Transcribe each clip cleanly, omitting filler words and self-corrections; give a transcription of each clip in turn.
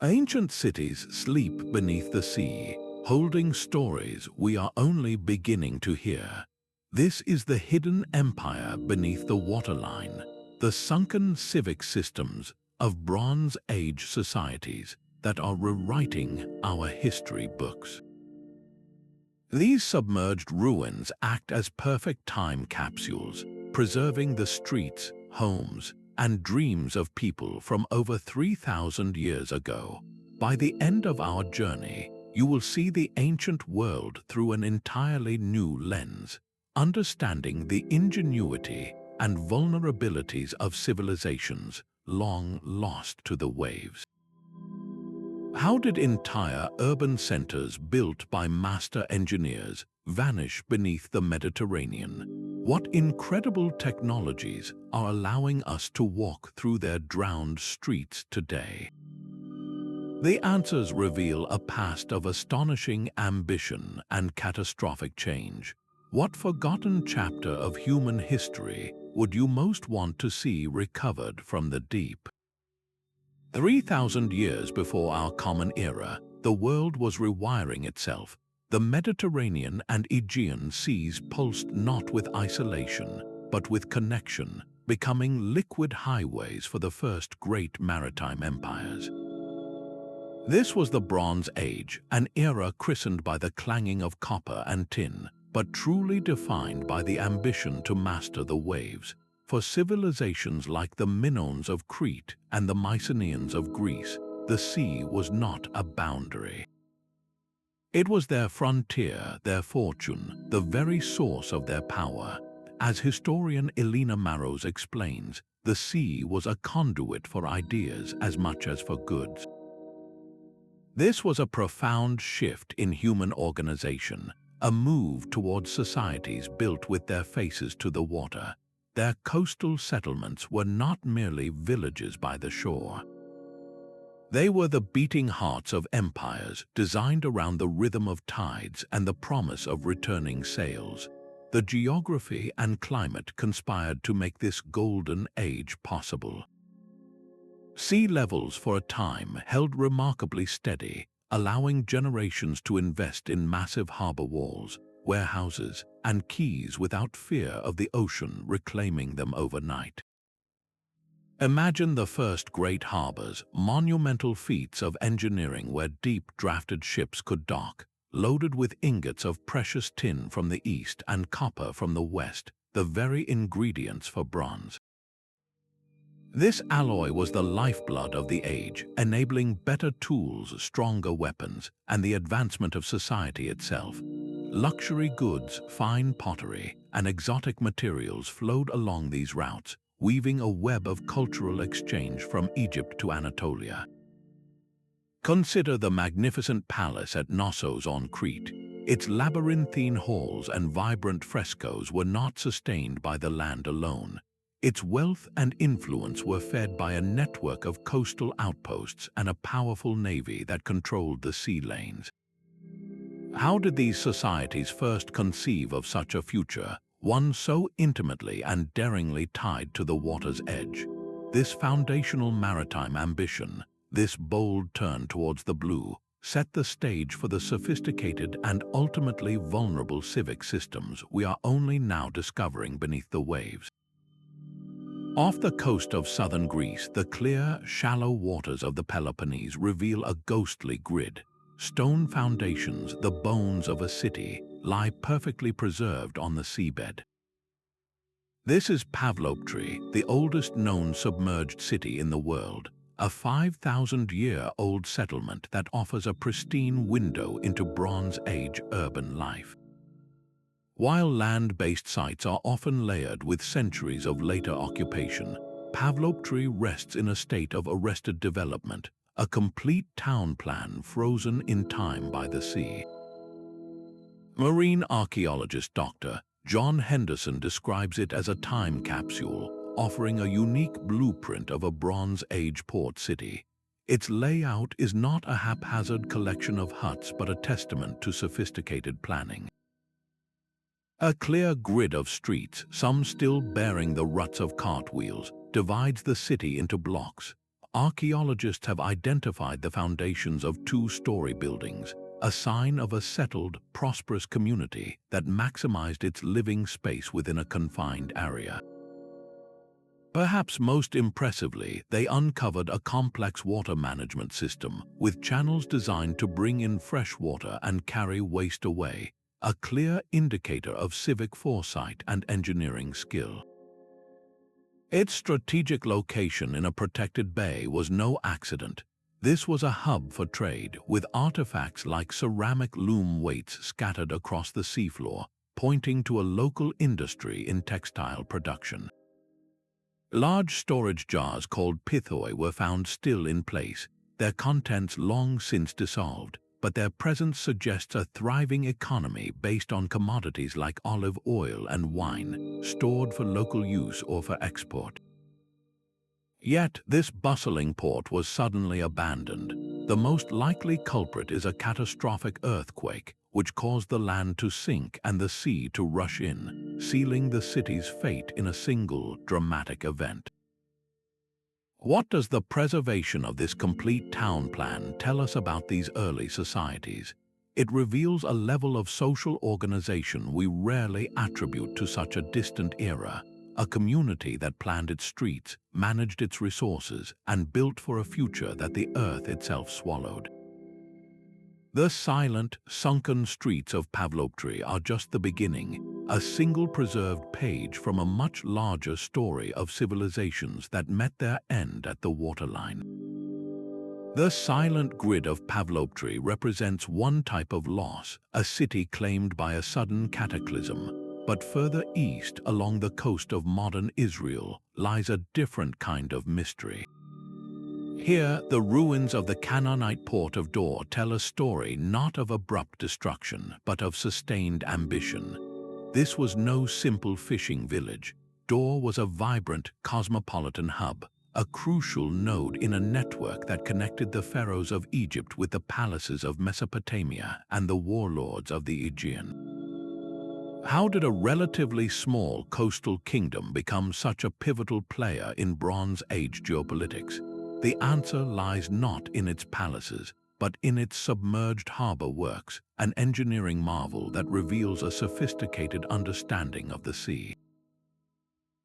Ancient cities sleep beneath the sea, holding stories we are only beginning to hear. This is the hidden empire beneath the waterline, the sunken civic systems of Bronze Age societies that are rewriting our history books. These submerged ruins act as perfect time capsules, preserving the streets, homes, and dreams of people from over 3,000 years ago. By the end of our journey, you will see the ancient world through an entirely new lens, understanding the ingenuity and vulnerabilities of civilizations long lost to the waves. How did entire urban centers built by master engineers vanish beneath the Mediterranean? What incredible technologies are allowing us to walk through their drowned streets today? The answers reveal a past of astonishing ambition and catastrophic change. What forgotten chapter of human history would you most want to see recovered from the deep? 3,000 years before our common era, the world was rewiring itself. The Mediterranean and Aegean seas pulsed not with isolation, but with connection, becoming liquid highways for the first great maritime empires. This was the Bronze Age, an era christened by the clanging of copper and tin, but truly defined by the ambition to master the waves. For civilizations like the Minoans of Crete and the Mycenaeans of Greece, the sea was not a boundary. It was their frontier, their fortune, the very source of their power. As historian Elena Maros explains, the sea was a conduit for ideas as much as for goods. This was a profound shift in human organization, a move towards societies built with their faces to the water. Their coastal settlements were not merely villages by the shore. They were the beating hearts of empires designed around the rhythm of tides and the promise of returning sails. The geography and climate conspired to make this golden age possible. Sea levels for a time held remarkably steady, allowing generations to invest in massive harbor walls, warehouses, and quays without fear of the ocean reclaiming them overnight. Imagine the first great harbors, monumental feats of engineering where deep-drafted ships could dock, loaded with ingots of precious tin from the east and copper from the west, the very ingredients for bronze. This alloy was the lifeblood of the age, enabling better tools, stronger weapons, and the advancement of society itself. Luxury goods, fine pottery, and exotic materials flowed along these routes, weaving a web of cultural exchange from Egypt to Anatolia. Consider the magnificent palace at Knossos on Crete. Its labyrinthine halls and vibrant frescoes were not sustained by the land alone. Its wealth and influence were fed by a network of coastal outposts and a powerful navy that controlled the sea lanes. How did these societies first conceive of such a future, one so intimately and daringly tied to the water's edge? This foundational maritime ambition, this bold turn towards the blue, set the stage for the sophisticated and ultimately vulnerable civic systems we are only now discovering beneath the waves. Off the coast of southern Greece, the clear, shallow waters of the Peloponnese reveal a ghostly grid. Stone foundations, the bones of a city, lie perfectly preserved on the seabed. This is Pavlopetri, the oldest known submerged city in the world, a 5,000-year-old settlement that offers a pristine window into Bronze Age urban life. While land-based sites are often layered with centuries of later occupation, Pavlopetri rests in a state of arrested development, a complete town plan frozen in time by the sea. Marine archaeologist Dr. John Henderson describes it as a time capsule, offering a unique blueprint of a Bronze Age port city. Its layout is not a haphazard collection of huts but a testament to sophisticated planning. A clear grid of streets, some still bearing the ruts of cartwheels, divides the city into blocks, archaeologists have identified the foundations of two-story buildings, a sign of a settled, prosperous community that maximized its living space within a confined area. Perhaps most impressively, they uncovered a complex water management system with channels designed to bring in fresh water and carry waste away, a clear indicator of civic foresight and engineering skill. Its strategic location in a protected bay was no accident. This was a hub for trade, with artifacts like ceramic loom weights scattered across the seafloor, pointing to a local industry in textile production. Large storage jars called pithoi were found still in place, their contents long since dissolved, but their presence suggests a thriving economy based on commodities like olive oil and wine, stored for local use or for export. Yet, this bustling port was suddenly abandoned. The most likely culprit is a catastrophic earthquake, which caused the land to sink and the sea to rush in, sealing the city's fate in a single, dramatic event. What does the preservation of this complete town plan tell us about these early societies? It reveals a level of social organization we rarely attribute to such a distant era, a community that planned its streets, managed its resources, and built for a future that the earth itself swallowed. The silent, sunken streets of Pavlopetri are just the beginning, a single preserved page from a much larger story of civilizations that met their end at the waterline. The silent grid of Pavlopetri represents one type of loss, a city claimed by a sudden cataclysm, but further east along the coast of modern Israel lies a different kind of mystery. Here, the ruins of the Canaanite port of Dor tell a story not of abrupt destruction, but of sustained ambition. This was no simple fishing village. Dor was a vibrant, cosmopolitan hub, a crucial node in a network that connected the pharaohs of Egypt with the palaces of Mesopotamia and the warlords of the Aegean. How did a relatively small coastal kingdom become such a pivotal player in Bronze Age geopolitics? The answer lies not in its palaces, but in its submerged harbor works, an engineering marvel that reveals a sophisticated understanding of the sea.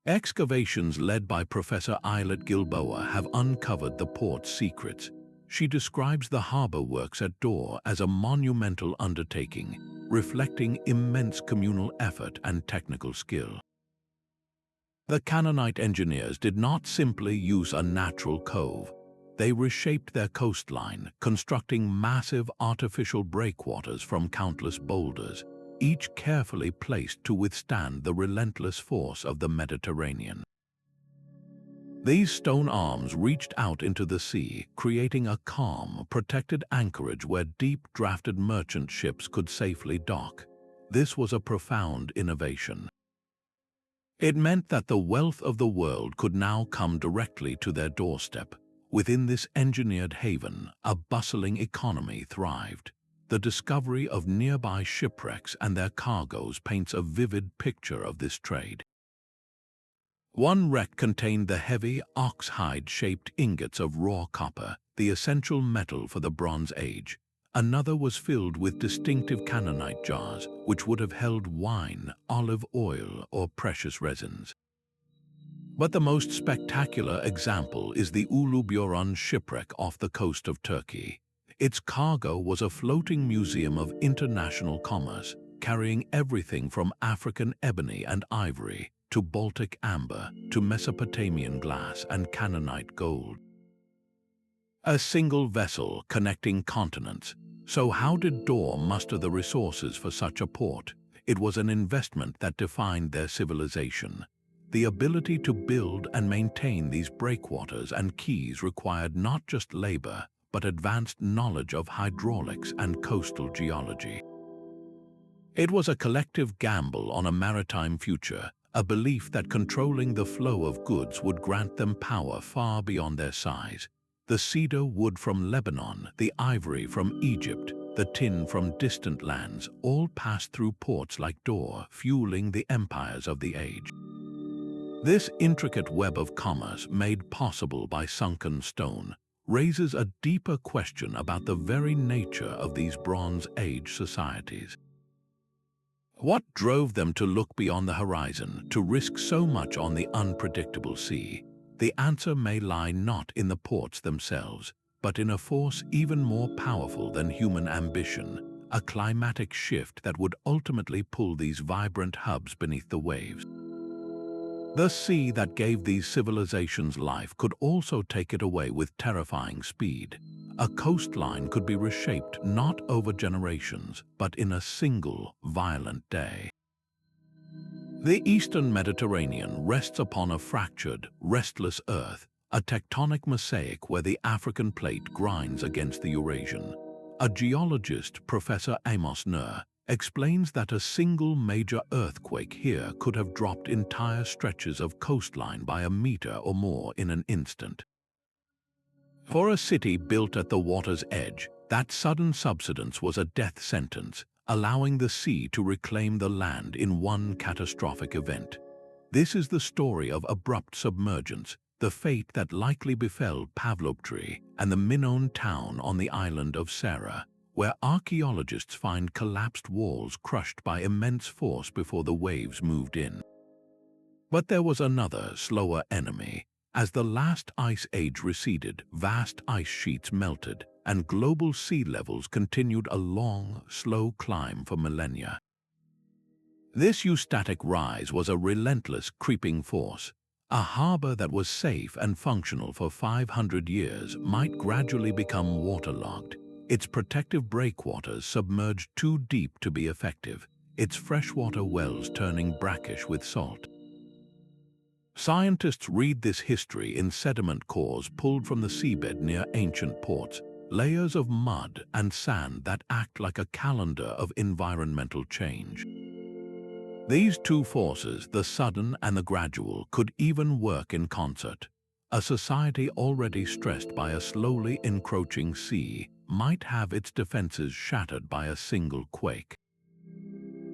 Excavations led by Professor Atlit Gilboa have uncovered the port's secrets. She describes the harbor works at Dor as a monumental undertaking, reflecting immense communal effort and technical skill. The Canaanite engineers did not simply use a natural cove. They reshaped their coastline, constructing massive artificial breakwaters from countless boulders, each carefully placed to withstand the relentless force of the Mediterranean. These stone arms reached out into the sea, creating a calm, protected anchorage where deep-drafted merchant ships could safely dock. This was a profound innovation. It meant that the wealth of the world could now come directly to their doorstep. Within this engineered haven, a bustling economy thrived. The discovery of nearby shipwrecks and their cargoes paints a vivid picture of this trade. One wreck contained the heavy, ox-hide-shaped ingots of raw copper, the essential metal for the Bronze Age. Another was filled with distinctive Canaanite jars, which would have held wine, olive oil, or precious resins. But the most spectacular example is the Uluburun shipwreck off the coast of Turkey. Its cargo was a floating museum of international commerce, carrying everything from African ebony and ivory to Baltic amber to Mesopotamian glass and Canaanite gold. A single vessel connecting continents. So how did Dor muster the resources for such a port? It was an investment that defined their civilization. The ability to build and maintain these breakwaters and quays required not just labor, but advanced knowledge of hydraulics and coastal geology. It was a collective gamble on a maritime future, a belief that controlling the flow of goods would grant them power far beyond their size. The cedar wood from Lebanon, the ivory from Egypt, the tin from distant lands, all passed through ports like Dor, fueling the empires of the age. This intricate web of commerce, made possible by sunken stone, raises a deeper question about the very nature of these Bronze Age societies. What drove them to look beyond the horizon, to risk so much on the unpredictable sea? The answer may lie not in the ports themselves, but in a force even more powerful than human ambition, a climatic shift that would ultimately pull these vibrant hubs beneath the waves. The sea that gave these civilizations life could also take it away with terrifying speed. A coastline could be reshaped not over generations, but in a single, violent day. The Eastern Mediterranean rests upon a fractured, restless earth, a tectonic mosaic where the African plate grinds against the Eurasian. A geologist, Professor Amos Nur, explains that a single major earthquake here could have dropped entire stretches of coastline by a meter or more in an instant. For a city built at the water's edge, that sudden subsidence was a death sentence, allowing the sea to reclaim the land in one catastrophic event. This is the story of abrupt submergence, the fate that likely befell Pavlopetri and the Minoan town on the island of Thera, where archaeologists find collapsed walls crushed by immense force before the waves moved in. But there was another, slower enemy. As the last ice age receded, vast ice sheets melted, and global sea levels continued a long, slow climb for millennia. This eustatic rise was a relentless, creeping force. A harbor that was safe and functional for 500 years might gradually become waterlogged, its protective breakwaters submerged too deep to be effective, its freshwater wells turning brackish with salt. Scientists read this history in sediment cores pulled from the seabed near ancient ports, layers of mud and sand that act like a calendar of environmental change. These two forces, the sudden and the gradual, could even work in concert. A society already stressed by a slowly encroaching sea might have its defenses shattered by a single quake.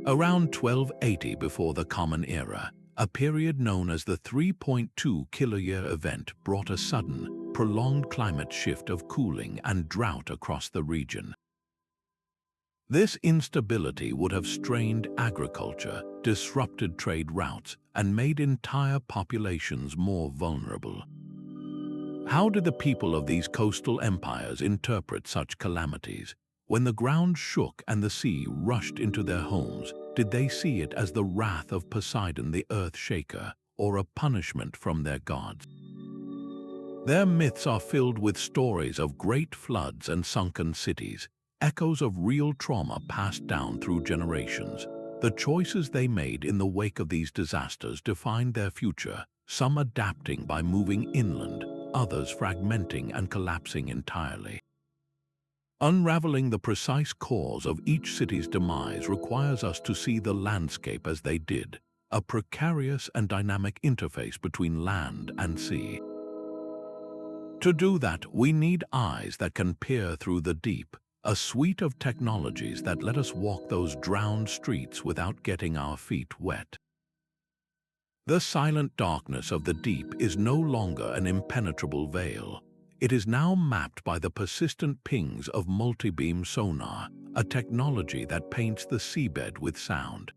Around 1280 before the Common Era, a period known as the 3.2 kiloyear event brought a sudden, prolonged climate shift of cooling and drought across the region. This instability would have strained agriculture, disrupted trade routes, and made entire populations more vulnerable. How did the people of these coastal empires interpret such calamities? When the ground shook and the sea rushed into their homes, did they see it as the wrath of Poseidon the earth shaker, or a punishment from their gods? Their myths are filled with stories of great floods and sunken cities, echoes of real trauma passed down through generations. The choices they made in the wake of these disasters defined their future, some adapting by moving inland, others fragmenting and collapsing entirely. Unraveling the precise cause of each city's demise requires us to see the landscape as they did, a precarious and dynamic interface between land and sea. To do that, we need eyes that can peer through the deep, a suite of technologies that let us walk those drowned streets without getting our feet wet. The silent darkness of the deep is no longer an impenetrable veil. It is now mapped by the persistent pings of multi-beam sonar, a technology that paints the seabed with sound.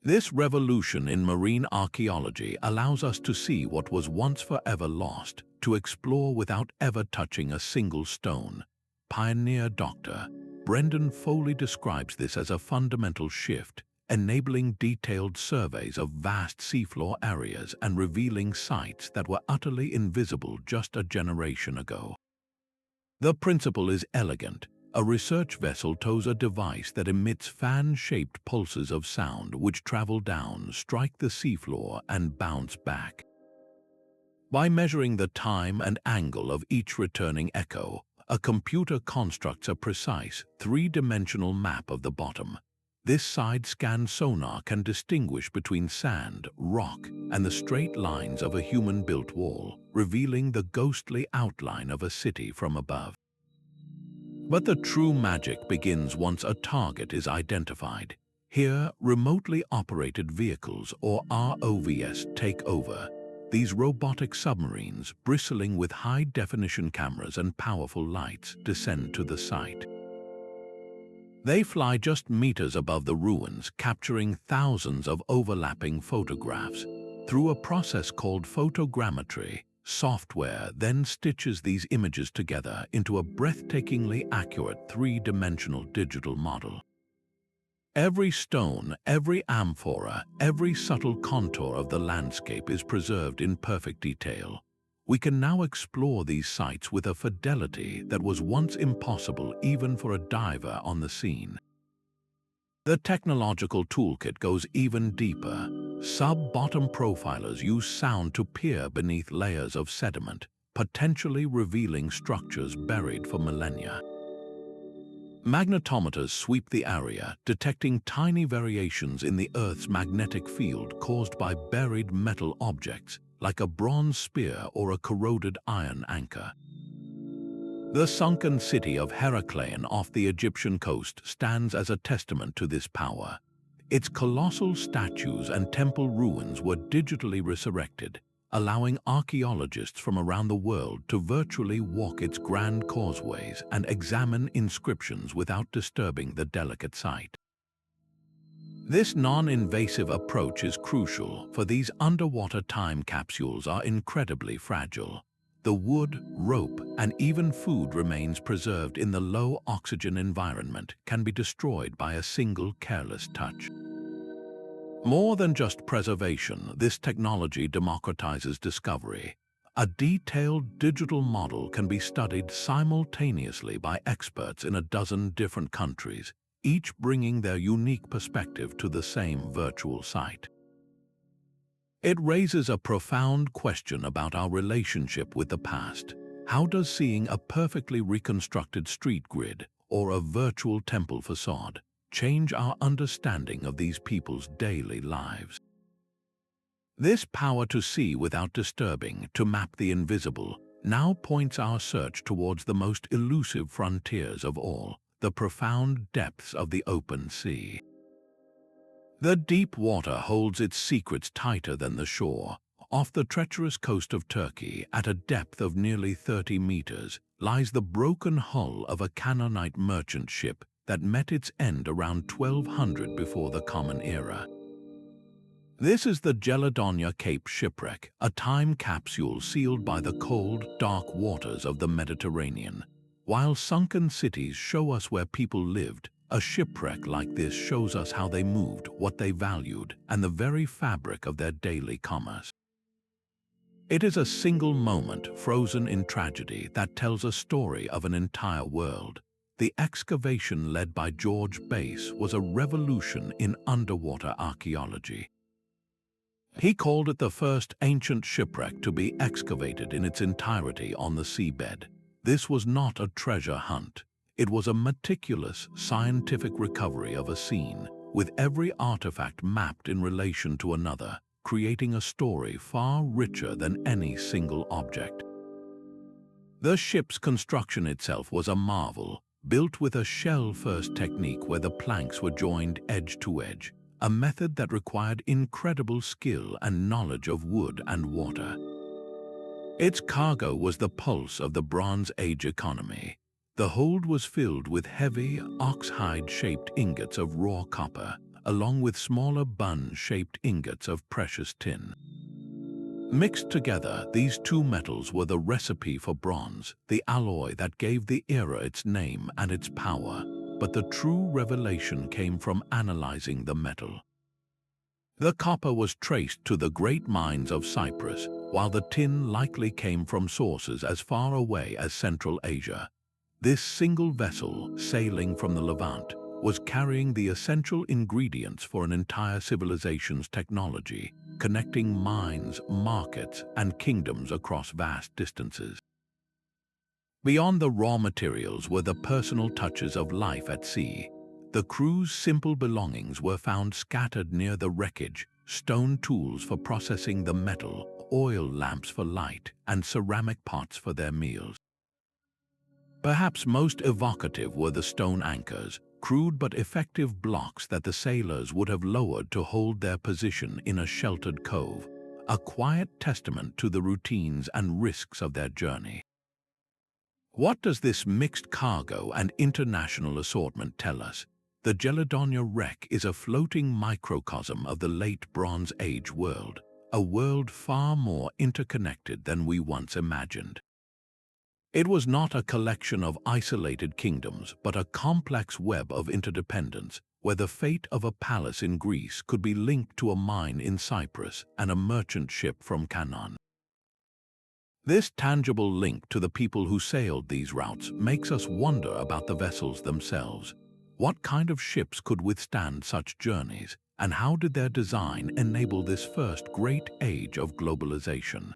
This revolution in marine archaeology allows us to see what was once forever lost, to explore without ever touching a single stone. Pioneer Dr. Brendan Foley describes this as a fundamental shift, enabling detailed surveys of vast seafloor areas and revealing sites that were utterly invisible just a generation ago. The principle is elegant. A research vessel tows a device that emits fan-shaped pulses of sound which travel down, strike the seafloor, and bounce back. By measuring the time and angle of each returning echo, a computer constructs a precise, three-dimensional map of the bottom. This side-scan sonar can distinguish between sand, rock, and the straight lines of a human-built wall, revealing the ghostly outline of a city from above. But the true magic begins once a target is identified. Here, remotely operated vehicles, or ROVs, take over. These robotic submarines, bristling with high-definition cameras and powerful lights, descend to the site. They fly just meters above the ruins, capturing thousands of overlapping photographs. Through a process called photogrammetry, software then stitches these images together into a breathtakingly accurate three-dimensional digital model. Every stone, every amphora, every subtle contour of the landscape is preserved in perfect detail. We can now explore these sites with a fidelity that was once impossible even for a diver on the scene. The technological toolkit goes even deeper. Sub-bottom profilers use sound to peer beneath layers of sediment, potentially revealing structures buried for millennia. Magnetometers sweep the area, detecting tiny variations in the Earth's magnetic field caused by buried metal objects, like a bronze spear or a corroded iron anchor. The sunken city of Herakleon off the Egyptian coast stands as a testament to this power. Its colossal statues and temple ruins were digitally resurrected, allowing archaeologists from around the world to virtually walk its grand causeways and examine inscriptions without disturbing the delicate site. This non-invasive approach is crucial, for these underwater time capsules are incredibly fragile. The wood, rope, and even food remains preserved in the low-oxygen environment can be destroyed by a single careless touch. More than just preservation, this technology democratizes discovery. A detailed digital model can be studied simultaneously by experts in a dozen different countries, each bringing their unique perspective to the same virtual site. It raises a profound question about our relationship with the past. How does seeing a perfectly reconstructed street grid or a virtual temple facade change our understanding of these people's daily lives? This power to see without disturbing, to map the invisible, now points our search towards the most elusive frontiers of all, the profound depths of the open sea. The deep water holds its secrets tighter than the shore. Off the treacherous coast of Turkey, at a depth of nearly 30 meters, lies the broken hull of a Canaanite merchant ship that met its end around 1200 before the Common Era. This is the Gelidonia Cape Shipwreck, a time capsule sealed by the cold, dark waters of the Mediterranean. While sunken cities show us where people lived, a shipwreck like this shows us how they moved, what they valued, and the very fabric of their daily commerce. It is a single moment frozen in tragedy that tells a story of an entire world. The excavation led by George Bass was a revolution in underwater archaeology. He called it the first ancient shipwreck to be excavated in its entirety on the seabed. This was not a treasure hunt. It was a meticulous, scientific recovery of a scene, with every artifact mapped in relation to another, creating a story far richer than any single object. The ship's construction itself was a marvel, built with a shell-first technique where the planks were joined edge to edge, a method that required incredible skill and knowledge of wood and water. Its cargo was the pulse of the Bronze Age economy. The hold was filled with heavy, ox-hide-shaped ingots of raw copper, along with smaller bun-shaped ingots of precious tin. Mixed together, these two metals were the recipe for bronze, the alloy that gave the era its name and its power. But the true revelation came from analyzing the metal. The copper was traced to the great mines of Cyprus, while the tin likely came from sources as far away as Central Asia. This single vessel, sailing from the Levant, was carrying the essential ingredients for an entire civilization's technology, connecting mines, markets, and kingdoms across vast distances. Beyond the raw materials were the personal touches of life at sea. The crew's simple belongings were found scattered near the wreckage: stone tools for processing the metal, oil lamps for light, and ceramic pots for their meals. Perhaps most evocative were the stone anchors, crude but effective blocks that the sailors would have lowered to hold their position in a sheltered cove, a quiet testament to the routines and risks of their journey. What does this mixed cargo and international assortment tell us? The Gelidonia wreck is a floating microcosm of the late Bronze Age world, a world far more interconnected than we once imagined. It was not a collection of isolated kingdoms, but a complex web of interdependence, where the fate of a palace in Greece could be linked to a mine in Cyprus and a merchant ship from Canaan. This tangible link to the people who sailed these routes makes us wonder about the vessels themselves. What kind of ships could withstand such journeys, and how did their design enable this first great age of globalization?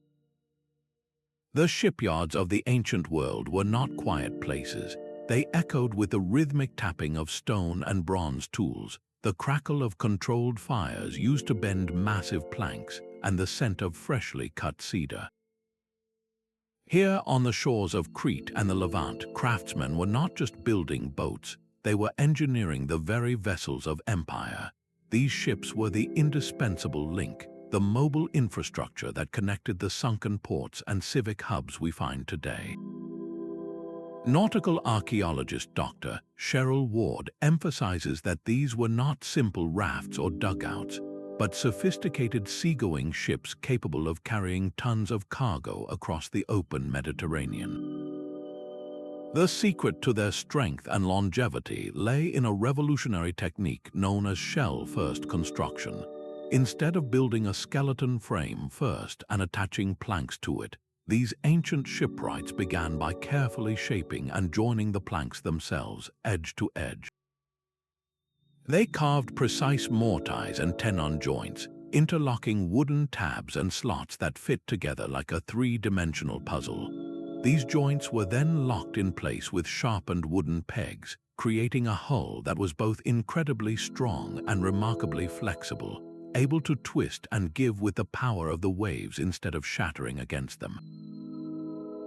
The shipyards of the ancient world were not quiet places. They echoed with the rhythmic tapping of stone and bronze tools, the crackle of controlled fires used to bend massive planks, and the scent of freshly cut cedar. Here on the shores of Crete and the Levant, craftsmen were not just building boats, they were engineering the very vessels of empire. These ships were the indispensable link, the mobile infrastructure that connected the sunken ports and civic hubs we find today. Nautical archaeologist Dr. Cheryl Ward emphasizes that these were not simple rafts or dugouts, but sophisticated seagoing ships capable of carrying tons of cargo across the open Mediterranean. The secret to their strength and longevity lay in a revolutionary technique known as shell-first construction. Instead of building a skeleton frame first and attaching planks to it, these ancient shipwrights began by carefully shaping and joining the planks themselves, edge to edge. They carved precise mortise and tenon joints, interlocking wooden tabs and slots that fit together like a three-dimensional puzzle. These joints were then locked in place with sharpened wooden pegs, creating a hull that was both incredibly strong and remarkably flexible, able to twist and give with the power of the waves instead of shattering against them.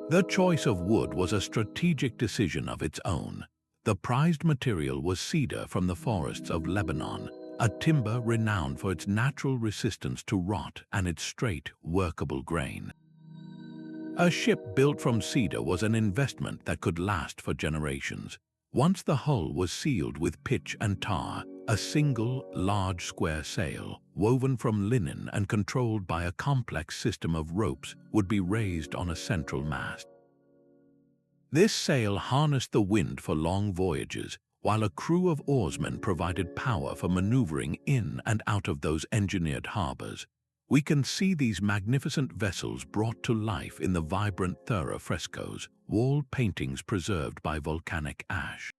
The choice of wood was a strategic decision of its own. The prized material was cedar from the forests of Lebanon, a timber renowned for its natural resistance to rot and its straight, workable grain. A ship built from cedar was an investment that could last for generations. Once the hull was sealed with pitch and tar, a single, large square sail, woven from linen and controlled by a complex system of ropes, would be raised on a central mast. This sail harnessed the wind for long voyages, while a crew of oarsmen provided power for maneuvering in and out of those engineered harbors. We can see these magnificent vessels brought to life in the vibrant Thera frescoes, wall paintings preserved by volcanic ash.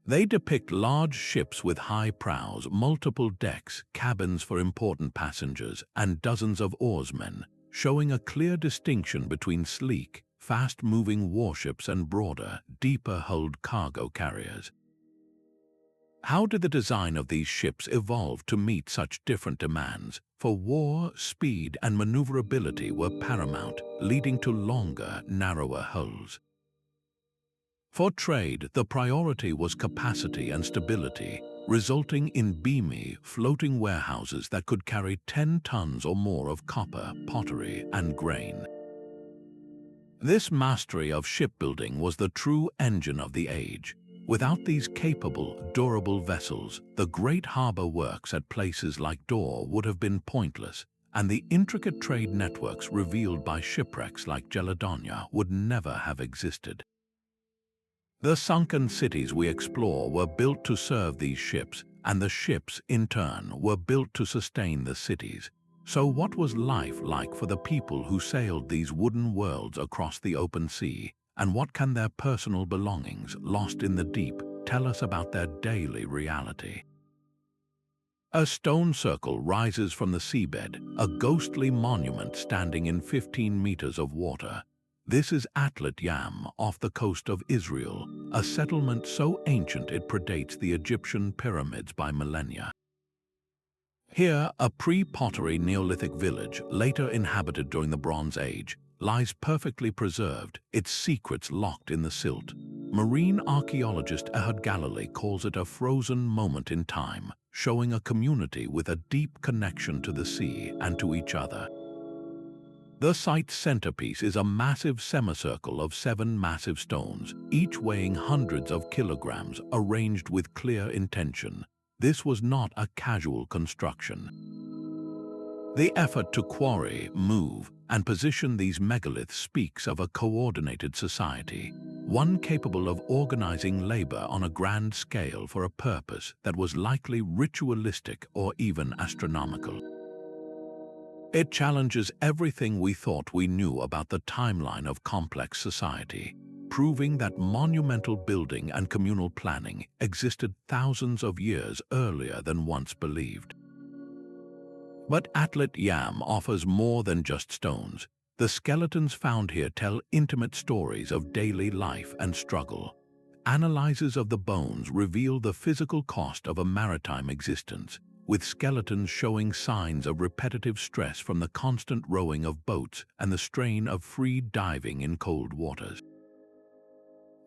They depict large ships with high prows, multiple decks, cabins for important passengers, and dozens of oarsmen, showing a clear distinction between sleek, fast-moving warships and broader, deeper-hulled cargo carriers. How did the design of these ships evolve to meet such different demands? For war, speed and maneuverability were paramount, leading to longer, narrower hulls. For trade, the priority was capacity and stability, resulting in beamy, floating warehouses that could carry 10 tons or more of copper, pottery, and grain. This mastery of shipbuilding was the true engine of the age. Without these capable, durable vessels, the great harbor works at places like Dor would have been pointless, and the intricate trade networks revealed by shipwrecks like Gelidonia would never have existed. The sunken cities we explore were built to serve these ships, and the ships, in turn, were built to sustain the cities. So what was life like for the people who sailed these wooden worlds across the open sea, and what can their personal belongings, lost in the deep, tell us about their daily reality? A stone circle rises from the seabed, a ghostly monument standing in 15 meters of water. This is Atlit off the coast of Israel, a settlement so ancient it predates the Egyptian pyramids by millennia. Here, a pre-pottery Neolithic village, later inhabited during the Bronze Age, lies perfectly preserved, its secrets locked in the silt. Marine archaeologist Ehud Galilee calls it a frozen moment in time, showing a community with a deep connection to the sea and to each other. The site's centerpiece is a massive semicircle of 7 massive stones, each weighing hundreds of kilograms, arranged with clear intention. This was not a casual construction. The effort to quarry, move, and position these megaliths speaks of a coordinated society, one capable of organizing labor on a grand scale for a purpose that was likely ritualistic or even astronomical. It challenges everything we thought we knew about the timeline of complex society, proving that monumental building and communal planning existed thousands of years earlier than once believed. But Atlit Yam offers more than just stones. The skeletons found here tell intimate stories of daily life and struggle. Analyses of the bones reveal the physical cost of a maritime existence, with skeletons showing signs of repetitive stress from the constant rowing of boats and the strain of free diving in cold waters.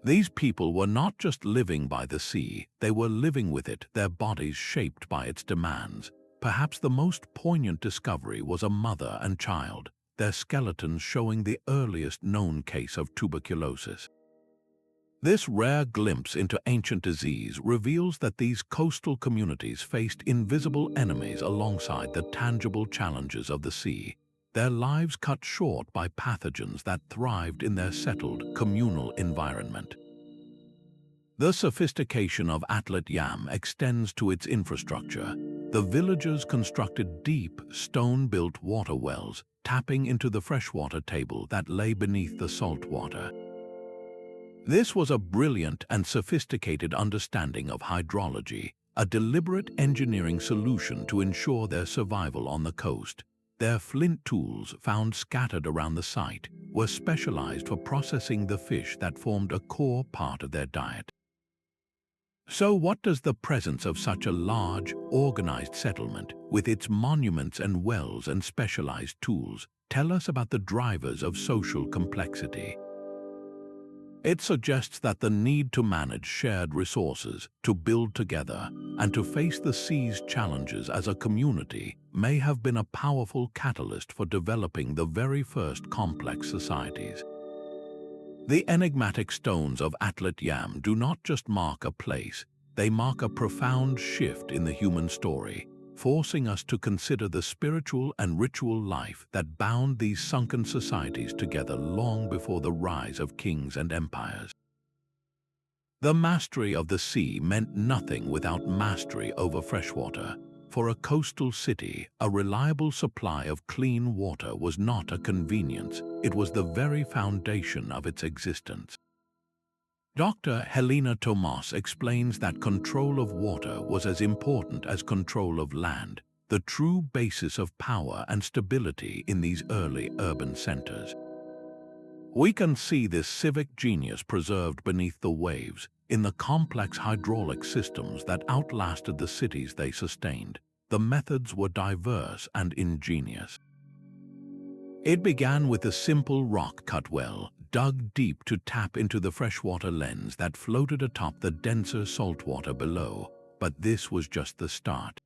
These people were not just living by the sea, they were living with it, their bodies shaped by its demands. Perhaps the most poignant discovery was a mother and child, their skeletons showing the earliest known case of tuberculosis. This rare glimpse into ancient disease reveals that these coastal communities faced invisible enemies alongside the tangible challenges of the sea, their lives cut short by pathogens that thrived in their settled, communal environment. The sophistication of Atlit Yam extends to its infrastructure. The villagers constructed deep, stone-built water wells, tapping into the freshwater table that lay beneath the salt water. This was a brilliant and sophisticated understanding of hydrology, a deliberate engineering solution to ensure their survival on the coast. Their flint tools, found scattered around the site, were specialized for processing the fish that formed a core part of their diet. So what does the presence of such a large, organized settlement, with its monuments and wells and specialized tools, tell us about the drivers of social complexity? It suggests that the need to manage shared resources, to build together, and to face the sea's challenges as a community may have been a powerful catalyst for developing the very first complex societies. The enigmatic stones of Atlit Yam do not just mark a place, they mark a profound shift in the human story, forcing us to consider the spiritual and ritual life that bound these sunken societies together long before the rise of kings and empires. The mastery of the sea meant nothing without mastery over freshwater. For a coastal city, a reliable supply of clean water was not a convenience, it was the very foundation of its existence. Dr. Helena Tomas explains that control of water was as important as control of land, the true basis of power and stability in these early urban centers. We can see this civic genius preserved beneath the waves, in the complex hydraulic systems that outlasted the cities they sustained. The methods were diverse and ingenious. It began with a simple rock-cut well, dug deep to tap into the freshwater lens that floated atop the denser saltwater below, but this was just the start.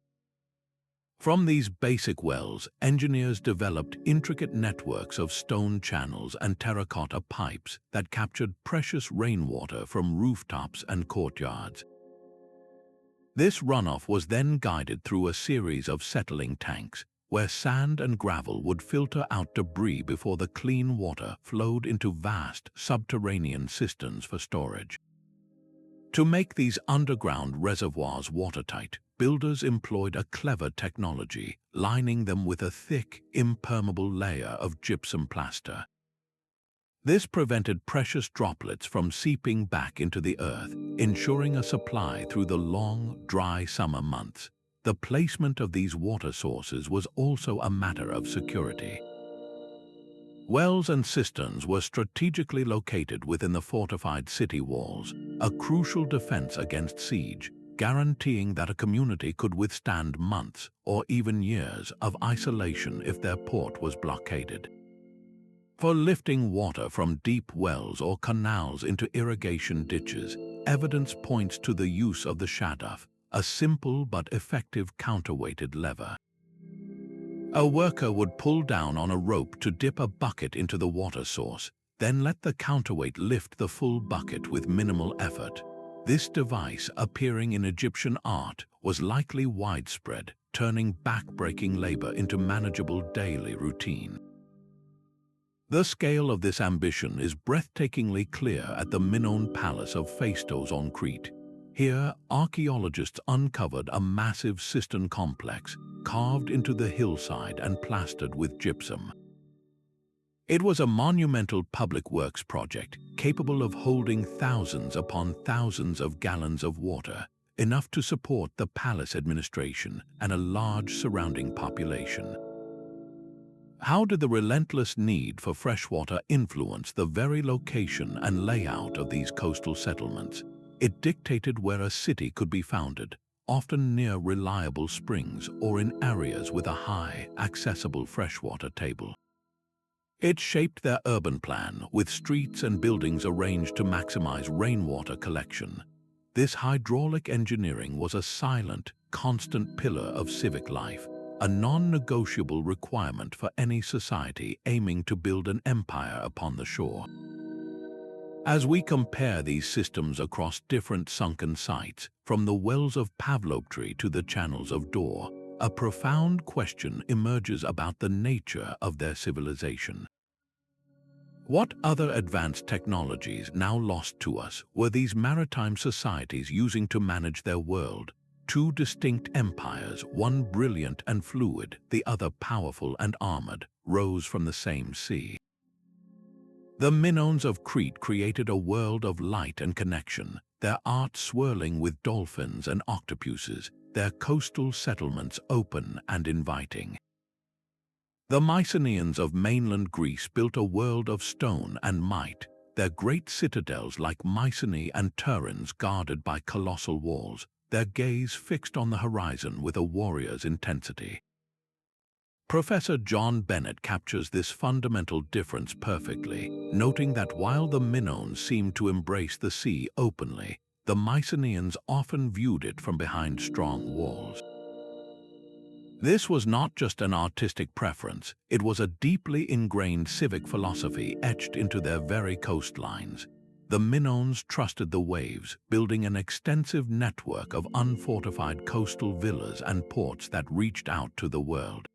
From these basic wells, engineers developed intricate networks of stone channels and terracotta pipes that captured precious rainwater from rooftops and courtyards. This runoff was then guided through a series of settling tanks, where sand and gravel would filter out debris before the clean water flowed into vast subterranean cisterns for storage. To make these underground reservoirs watertight, builders employed a clever technology, lining them with a thick, impermeable layer of gypsum plaster. This prevented precious droplets from seeping back into the earth, ensuring a supply through the long, dry summer months. The placement of these water sources was also a matter of security. Wells and cisterns were strategically located within the fortified city walls, a crucial defense against siege, guaranteeing that a community could withstand months or even years of isolation if their port was blockaded. For lifting water from deep wells or canals into irrigation ditches, evidence points to the use of the shaduf, a simple but effective counterweighted lever. A worker would pull down on a rope to dip a bucket into the water source, then let the counterweight lift the full bucket with minimal effort. This device, appearing in Egyptian art, was likely widespread, turning back-breaking labor into manageable daily routine. The scale of this ambition is breathtakingly clear at the Minoan palace of Phaistos on Crete. Here, archaeologists uncovered a massive cistern complex carved into the hillside and plastered with gypsum. It was a monumental public works project capable of holding thousands upon thousands of gallons of water, enough to support the palace administration and a large surrounding population. How did the relentless need for freshwater influence the very location and layout of these coastal settlements? It dictated where a city could be founded, often near reliable springs or in areas with a high, accessible freshwater table. It shaped their urban plan, with streets and buildings arranged to maximize rainwater collection. This hydraulic engineering was a silent, constant pillar of civic life, a non-negotiable requirement for any society aiming to build an empire upon the shore. As we compare these systems across different sunken sites, from the wells of Pavlopetri to the channels of Dor, a profound question emerges about the nature of their civilization. What other advanced technologies, now lost to us, were these maritime societies using to manage their world? Two distinct empires, one brilliant and fluid, the other powerful and armored, rose from the same sea. The Minoans of Crete created a world of light and connection, their art swirling with dolphins and octopuses, their coastal settlements open and inviting. The Mycenaeans of mainland Greece built a world of stone and might, their great citadels like Mycenae and Terrans guarded by colossal walls, their gaze fixed on the horizon with a warrior's intensity. Professor John Bennett captures this fundamental difference perfectly, noting that while the Minoans seemed to embrace the sea openly, the Mycenaeans often viewed it from behind strong walls. This was not just an artistic preference, it was a deeply ingrained civic philosophy etched into their very coastlines. The Minoans trusted the waves, building an extensive network of unfortified coastal villas and ports that reached out to the world.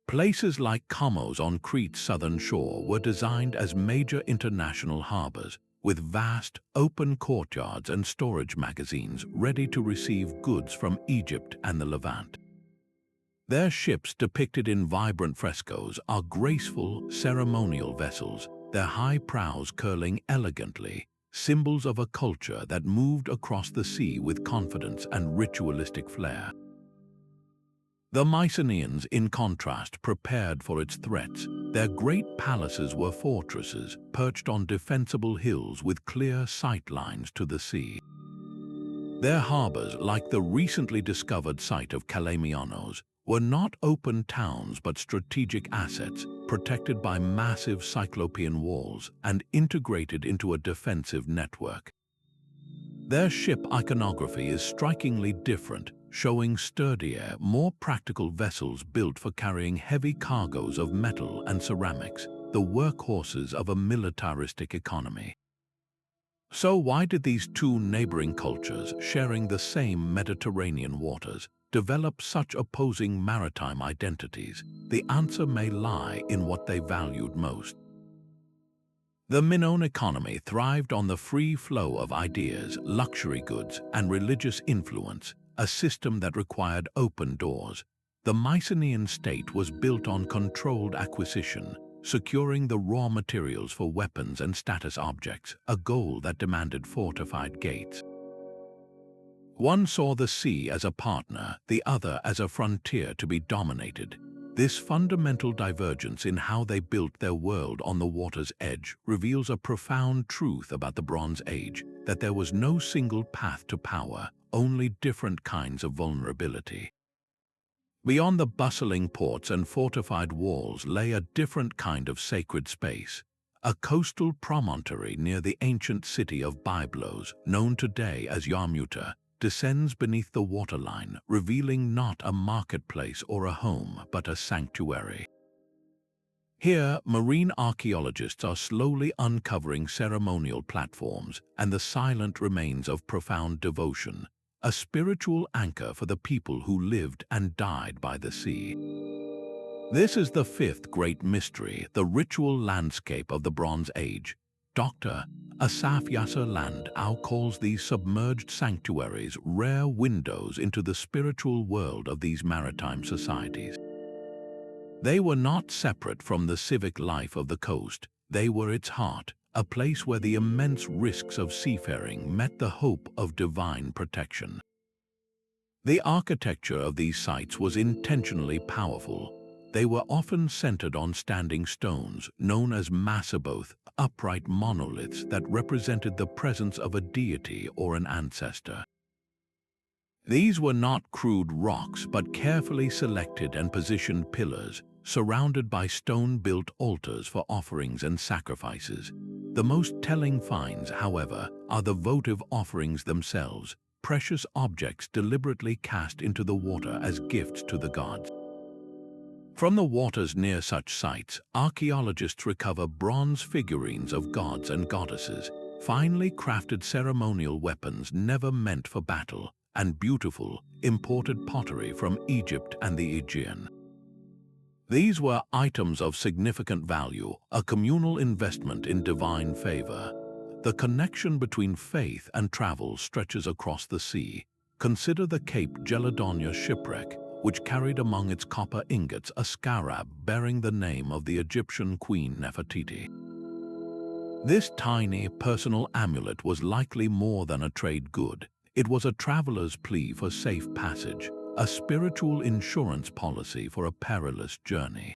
Places like Comos on Crete's southern shore were designed as major international harbors, with vast, open courtyards and storage magazines ready to receive goods from Egypt and the Levant. Their ships, depicted in vibrant frescoes, are graceful, ceremonial vessels, their high prows curling elegantly, symbols of a culture that moved across the sea with confidence and ritualistic flair. The Mycenaeans, in contrast, prepared for its threats. Their great palaces were fortresses, perched on defensible hills with clear sight lines to the sea. Their harbors, like the recently discovered site of Kalamianos, were not open towns but strategic assets, protected by massive cyclopean walls and integrated into a defensive network. Their ship iconography is strikingly different, showing sturdier, more practical vessels built for carrying heavy cargoes of metal and ceramics, the workhorses of a militaristic economy. So why did these two neighboring cultures, sharing the same Mediterranean waters, develop such opposing maritime identities? The answer may lie in what they valued most. The Minoan economy thrived on the free flow of ideas, luxury goods, and religious influence, a system that required open doors. The Mycenaean state was built on controlled acquisition, securing the raw materials for weapons and status objects, a goal that demanded fortified gates. One saw the sea as a partner, the other as a frontier to be dominated. This fundamental divergence in how they built their world on the water's edge reveals a profound truth about the Bronze Age, that there was no single path to power, only different kinds of vulnerability. Beyond the bustling ports and fortified walls lay a different kind of sacred space, a coastal promontory near the ancient city of Byblos, known today as Yarmuta, descends beneath the waterline, revealing not a marketplace or a home, but a sanctuary. Here, marine archaeologists are slowly uncovering ceremonial platforms and the silent remains of profound devotion, a spiritual anchor for the people who lived and died by the sea. This is the fifth great mystery, the ritual landscape of the Bronze Age. Dr. Asaf Yasser Landau calls these submerged sanctuaries rare windows into the spiritual world of these maritime societies. They were not separate from the civic life of the coast. They were its heart, a place where the immense risks of seafaring met the hope of divine protection. The architecture of these sites was intentionally powerful. They were often centered on standing stones, known as massiboth, upright monoliths that represented the presence of a deity or an ancestor. These were not crude rocks, but carefully selected and positioned pillars, surrounded by stone-built altars for offerings and sacrifices. The most telling finds, however, are the votive offerings themselves, precious objects deliberately cast into the water as gifts to the gods. From the waters near such sites, archaeologists recover bronze figurines of gods and goddesses, finely crafted ceremonial weapons never meant for battle, and beautiful, imported pottery from Egypt and the Aegean. These were items of significant value, a communal investment in divine favor. The connection between faith and travel stretches across the sea. Consider the Cape Gelidonia shipwreck, which carried among its copper ingots a scarab bearing the name of the Egyptian queen Nefertiti. This tiny personal amulet was likely more than a trade good. It was a traveler's plea for safe passage, a spiritual insurance policy for a perilous journey.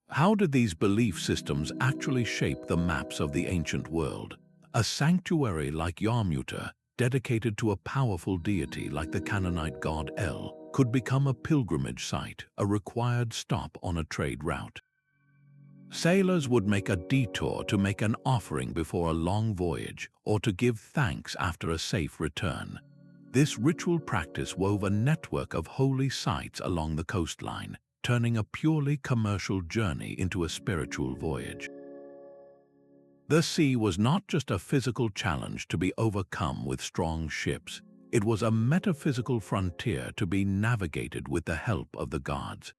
How did these belief systems actually shape the maps of the ancient world? A sanctuary like Yarmuta, dedicated to a powerful deity like the Canaanite god El, could become a pilgrimage site, a required stop on a trade route. Sailors would make a detour to make an offering before a long voyage or to give thanks after a safe return. This ritual practice wove a network of holy sites along the coastline, turning a purely commercial journey into a spiritual voyage. The sea was not just a physical challenge to be overcome with strong ships. It was a metaphysical frontier to be navigated with the help of the gods.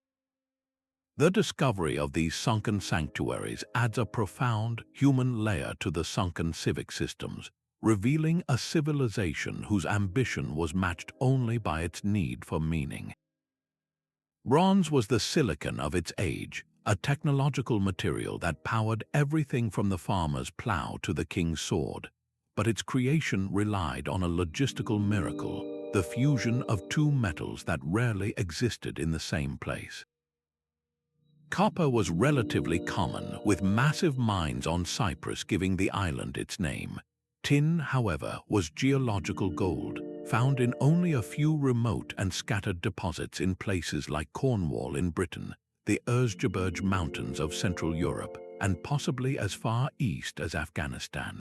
The discovery of these sunken sanctuaries adds a profound human layer to the sunken civic systems, revealing a civilization whose ambition was matched only by its need for meaning. Bronze was the silicon of its age, a technological material that powered everything from the farmer's plow to the king's sword. But its creation relied on a logistical miracle, the fusion of two metals that rarely existed in the same place. Copper was relatively common, with massive mines on Cyprus giving the island its name. Tin, however, was geological gold, found in only a few remote and scattered deposits in places like Cornwall in Britain, the Erzgebirge Mountains of Central Europe, and possibly as far east as Afghanistan.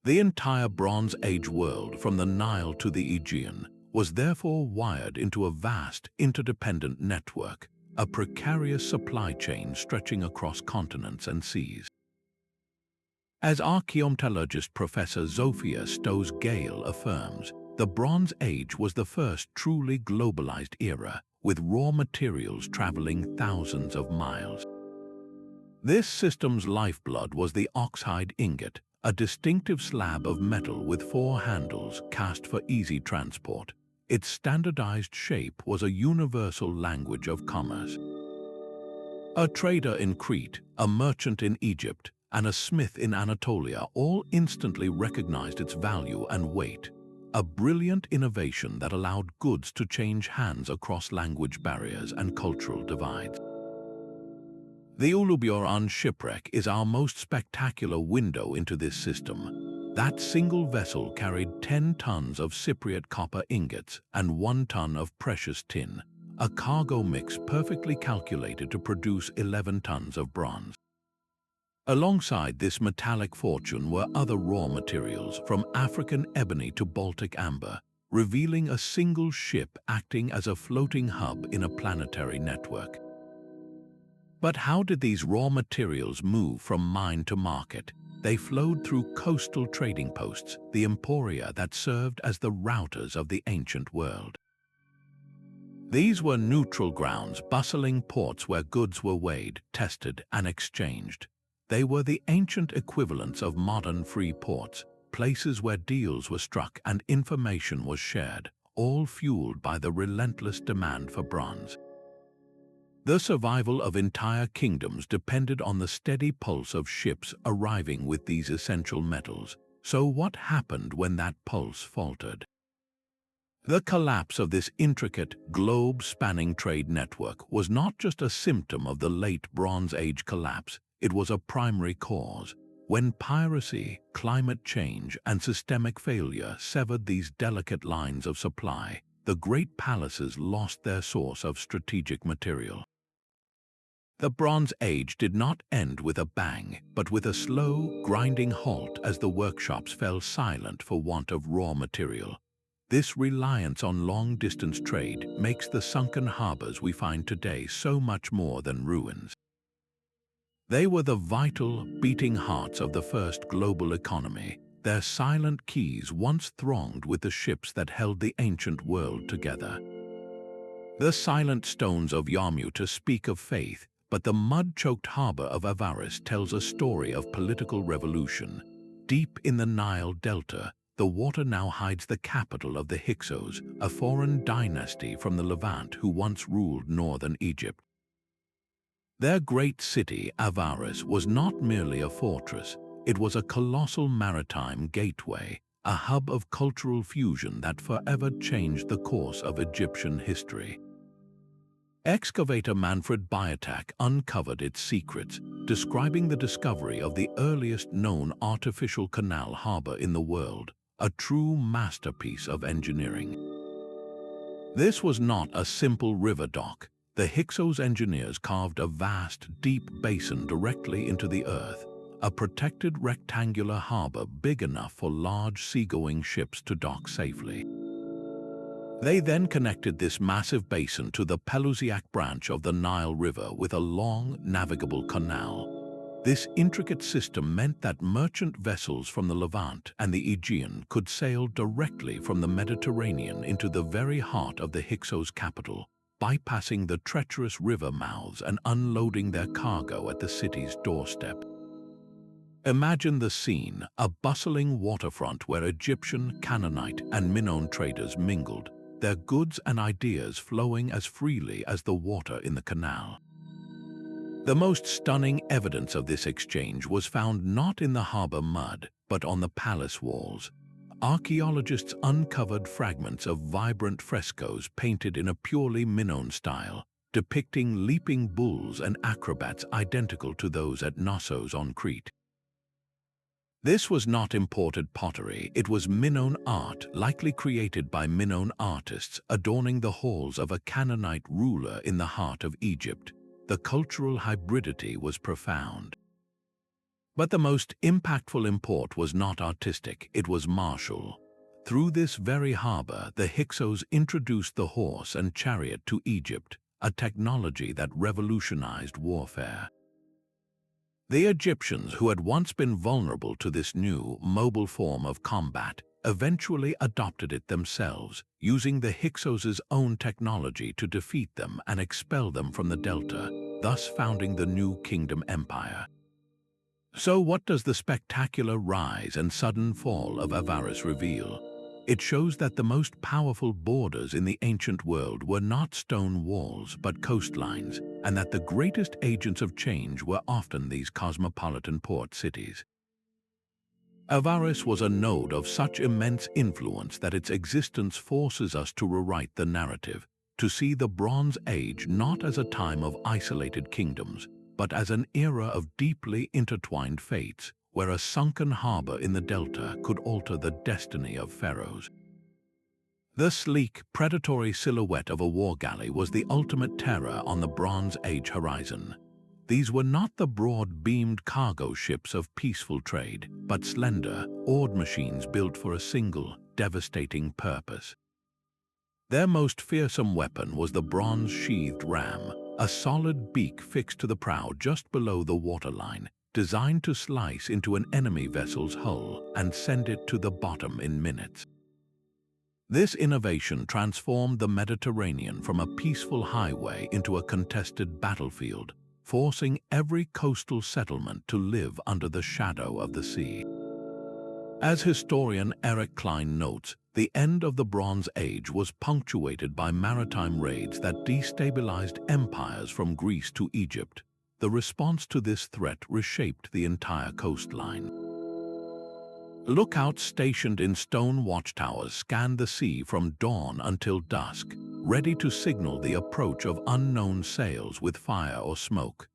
The entire Bronze Age world, from the Nile to the Aegean, was therefore wired into a vast, interdependent network, a precarious supply chain stretching across continents and seas. As archaeometallurgist Professor Zofia Stoes-Gale affirms, the Bronze Age was the first truly globalized era, with raw materials traveling thousands of miles. This system's lifeblood was the oxhide ingot, a distinctive slab of metal with 4 handles cast for easy transport. Its standardized shape was a universal language of commerce. A trader in Crete, a merchant in Egypt, and a smith in Anatolia all instantly recognized its value and weight, a brilliant innovation that allowed goods to change hands across language barriers and cultural divides. The Uluburun shipwreck is our most spectacular window into this system. That single vessel carried 10 tons of Cypriot copper ingots and 1 ton of precious tin, a cargo mix perfectly calculated to produce 11 tons of bronze. Alongside this metallic fortune were other raw materials, from African ebony to Baltic amber, revealing a single ship acting as a floating hub in a planetary network. But how did these raw materials move from mine to market? They flowed through coastal trading posts, the emporia that served as the routers of the ancient world. These were neutral grounds, bustling ports where goods were weighed, tested, and exchanged. They were the ancient equivalents of modern free ports, places where deals were struck and information was shared, all fueled by the relentless demand for bronze. The survival of entire kingdoms depended on the steady pulse of ships arriving with these essential metals. So what happened when that pulse faltered? The collapse of this intricate, globe-spanning trade network was not just a symptom of the late Bronze Age collapse, it was a primary cause. When piracy, climate change, and systemic failure severed these delicate lines of supply, the great palaces lost their source of strategic material. The Bronze Age did not end with a bang, but with a slow, grinding halt as the workshops fell silent for want of raw material. This reliance on long-distance trade makes the sunken harbors we find today so much more than ruins. They were the vital, beating hearts of the first global economy, their silent quays once thronged with the ships that held the ancient world together. The silent stones of Yarmouth speak of faith, but the mud-choked harbor of Avaris tells a story of political revolution. Deep in the Nile Delta, the water now hides the capital of the Hyksos, a foreign dynasty from the Levant who once ruled northern Egypt. Their great city, Avaris, was not merely a fortress, it was a colossal maritime gateway, a hub of cultural fusion that forever changed the course of Egyptian history. Excavator Manfred Byatak uncovered its secrets, describing the discovery of the earliest known artificial canal harbor in the world, a true masterpiece of engineering. This was not a simple river dock. The Hyksos engineers carved a vast, deep basin directly into the earth, a protected rectangular harbor big enough for large seagoing ships to dock safely. They then connected this massive basin to the Pelusiac branch of the Nile River with a long, navigable canal. This intricate system meant that merchant vessels from the Levant and the Aegean could sail directly from the Mediterranean into the very heart of the Hyksos capital, bypassing the treacherous river mouths and unloading their cargo at the city's doorstep. Imagine the scene, a bustling waterfront where Egyptian, Canaanite, and Minoan traders mingled, their goods and ideas flowing as freely as the water in the canal. The most stunning evidence of this exchange was found not in the harbor mud, but on the palace walls. Archaeologists uncovered fragments of vibrant frescoes painted in a purely Minoan style, depicting leaping bulls and acrobats identical to those at Knossos on Crete. This was not imported pottery, it was Minoan art, likely created by Minoan artists, adorning the halls of a Canaanite ruler in the heart of Egypt. The cultural hybridity was profound. But the most impactful import was not artistic, it was martial. Through this very harbor, the Hyksos introduced the horse and chariot to Egypt, a technology that revolutionized warfare. The Egyptians, who had once been vulnerable to this new, mobile form of combat, eventually adopted it themselves, using the Hyksos' own technology to defeat them and expel them from the delta, thus founding the new kingdom empire. So what does the spectacular rise and sudden fall of Avaris reveal? It shows that the most powerful borders in the ancient world were not stone walls but coastlines, and that the greatest agents of change were often these cosmopolitan port cities. Avaris was a node of such immense influence that its existence forces us to rewrite the narrative, to see the Bronze Age not as a time of isolated kingdoms, but as an era of deeply intertwined fates, where a sunken harbor in the delta could alter the destiny of pharaohs. The sleek, predatory silhouette of a war galley was the ultimate terror on the Bronze Age horizon. These were not the broad-beamed cargo ships of peaceful trade, but slender, oared machines built for a single, devastating purpose. Their most fearsome weapon was the bronze-sheathed ram, a solid beak fixed to the prow just below the waterline, designed to slice into an enemy vessel's hull and send it to the bottom in minutes. This innovation transformed the Mediterranean from a peaceful highway into a contested battlefield, forcing every coastal settlement to live under the shadow of the sea. As historian Eric Klein notes, the end of the Bronze Age was punctuated by maritime raids that destabilized empires from Greece to Egypt. The response to this threat reshaped the entire coastline. Lookouts stationed in stone watchtowers scanned the sea from dawn until dusk, ready to signal the approach of unknown sails with fire or smoke.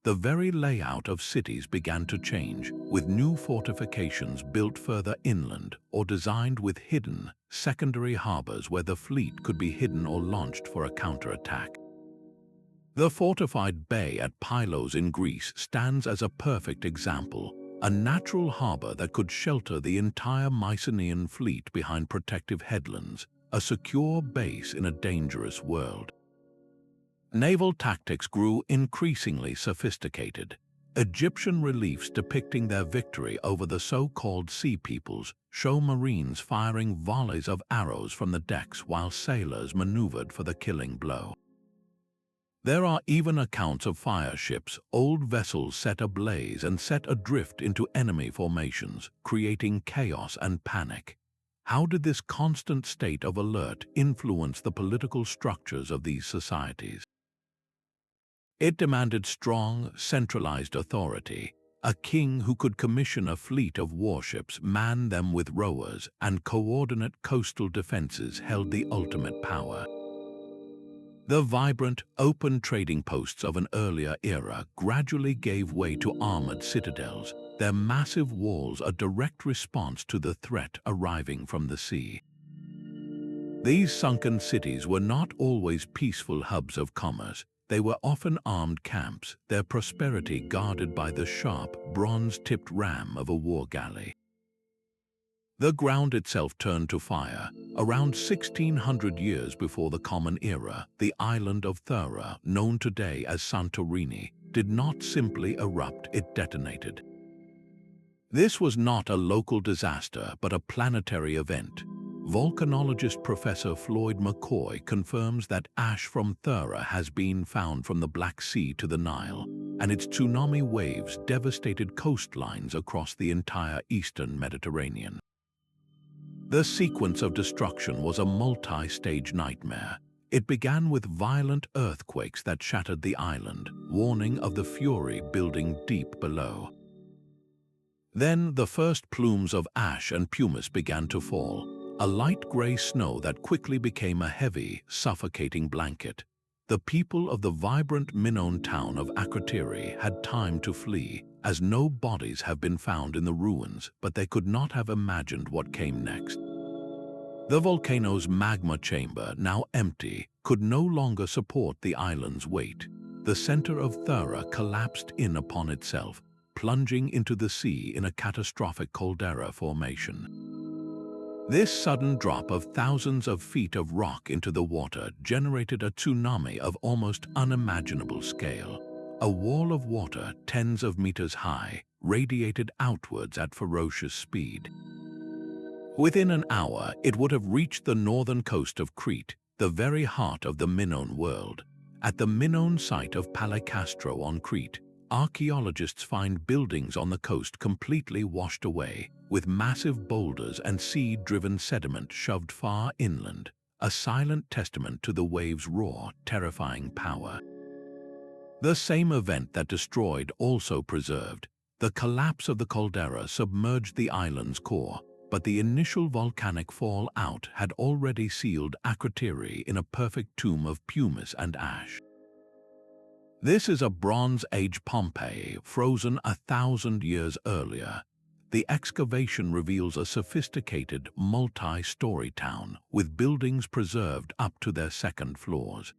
The very layout of cities began to change, with new fortifications built further inland or designed with hidden, secondary harbors where the fleet could be hidden or launched for a counterattack. The fortified bay at Pylos in Greece stands as a perfect example, a natural harbor that could shelter the entire Mycenaean fleet behind protective headlands, a secure base in a dangerous world. Naval tactics grew increasingly sophisticated. Egyptian reliefs depicting their victory over the so-called Sea Peoples show Marines firing volleys of arrows from the decks while sailors maneuvered for the killing blow. There are even accounts of fire ships, old vessels set ablaze and set adrift into enemy formations, creating chaos and panic. How did this constant state of alert influence the political structures of these societies? It demanded strong, centralized authority, a king who could commission a fleet of warships, man them with rowers, and coordinate coastal defenses held the ultimate power. The vibrant, open trading posts of an earlier era gradually gave way to armored citadels, their massive walls a direct response to the threat arriving from the sea. These sunken cities were not always peaceful hubs of commerce. They were often armed camps, their prosperity guarded by the sharp, bronze-tipped ram of a war galley. The ground itself turned to fire. Around 1600 years before the Common Era, the island of Thera, known today as Santorini, did not simply erupt, it detonated. This was not a local disaster, but a planetary event. Volcanologist Professor Floyd McCoy confirms that ash from Thera has been found from the Black Sea to the Nile, and its tsunami waves devastated coastlines across the entire eastern Mediterranean. The sequence of destruction was a multi-stage nightmare. It began with violent earthquakes that shattered the island, warning of the fury building deep below. Then the first plumes of ash and pumice began to fall, a light gray snow that quickly became a heavy, suffocating blanket. The people of the vibrant Minoan town of Akrotiri had time to flee, as no bodies have been found in the ruins, but they could not have imagined what came next. The volcano's magma chamber, now empty, could no longer support the island's weight. The center of Thera collapsed in upon itself, plunging into the sea in a catastrophic caldera formation. This sudden drop of thousands of feet of rock into the water generated a tsunami of almost unimaginable scale. A wall of water tens of meters high radiated outwards at ferocious speed. Within an hour, it would have reached the northern coast of Crete, the very heart of the Minoan world. At the Minoan site of Palikastro on Crete, archaeologists find buildings on the coast completely washed away, with massive boulders and sea-driven sediment shoved far inland, a silent testament to the waves' raw, terrifying power. The same event that destroyed also preserved. The collapse of the caldera submerged the island's core, but the initial volcanic fallout had already sealed Akrotiri in a perfect tomb of pumice and ash. This is a Bronze Age Pompeii, frozen 1,000 years earlier. The excavation reveals a sophisticated, multi-story town, with buildings preserved up to their second floors.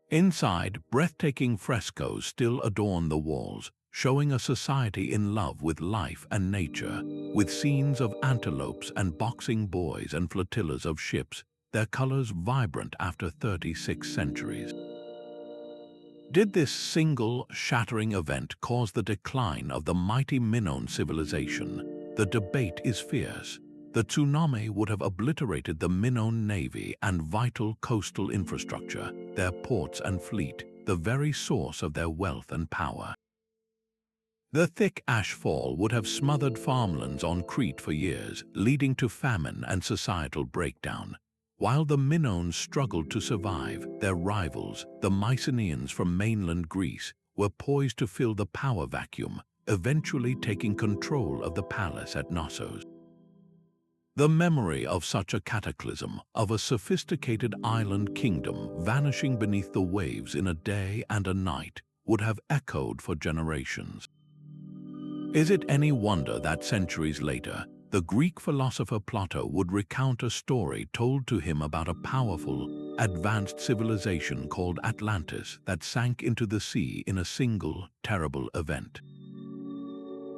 Inside, breathtaking frescoes still adorn the walls, showing a society in love with life and nature, with scenes of antelopes and boxing boys and flotillas of ships, their colors vibrant after 36 centuries. Did this single, shattering event cause the decline of the mighty Minoan civilization? The debate is fierce. The tsunami would have obliterated the Minoan navy and vital coastal infrastructure, their ports and fleet, the very source of their wealth and power. The thick ash fall would have smothered farmlands on Crete for years, leading to famine and societal breakdown. While the Minoans struggled to survive, their rivals, the Mycenaeans from mainland Greece, were poised to fill the power vacuum, eventually taking control of the palace at Knossos. The memory of such a cataclysm, of a sophisticated island kingdom vanishing beneath the waves in a day and a night, would have echoed for generations. Is it any wonder that centuries later, the Greek philosopher Plato would recount a story told to him about a powerful, advanced civilization called Atlantis that sank into the sea in a single, terrible event?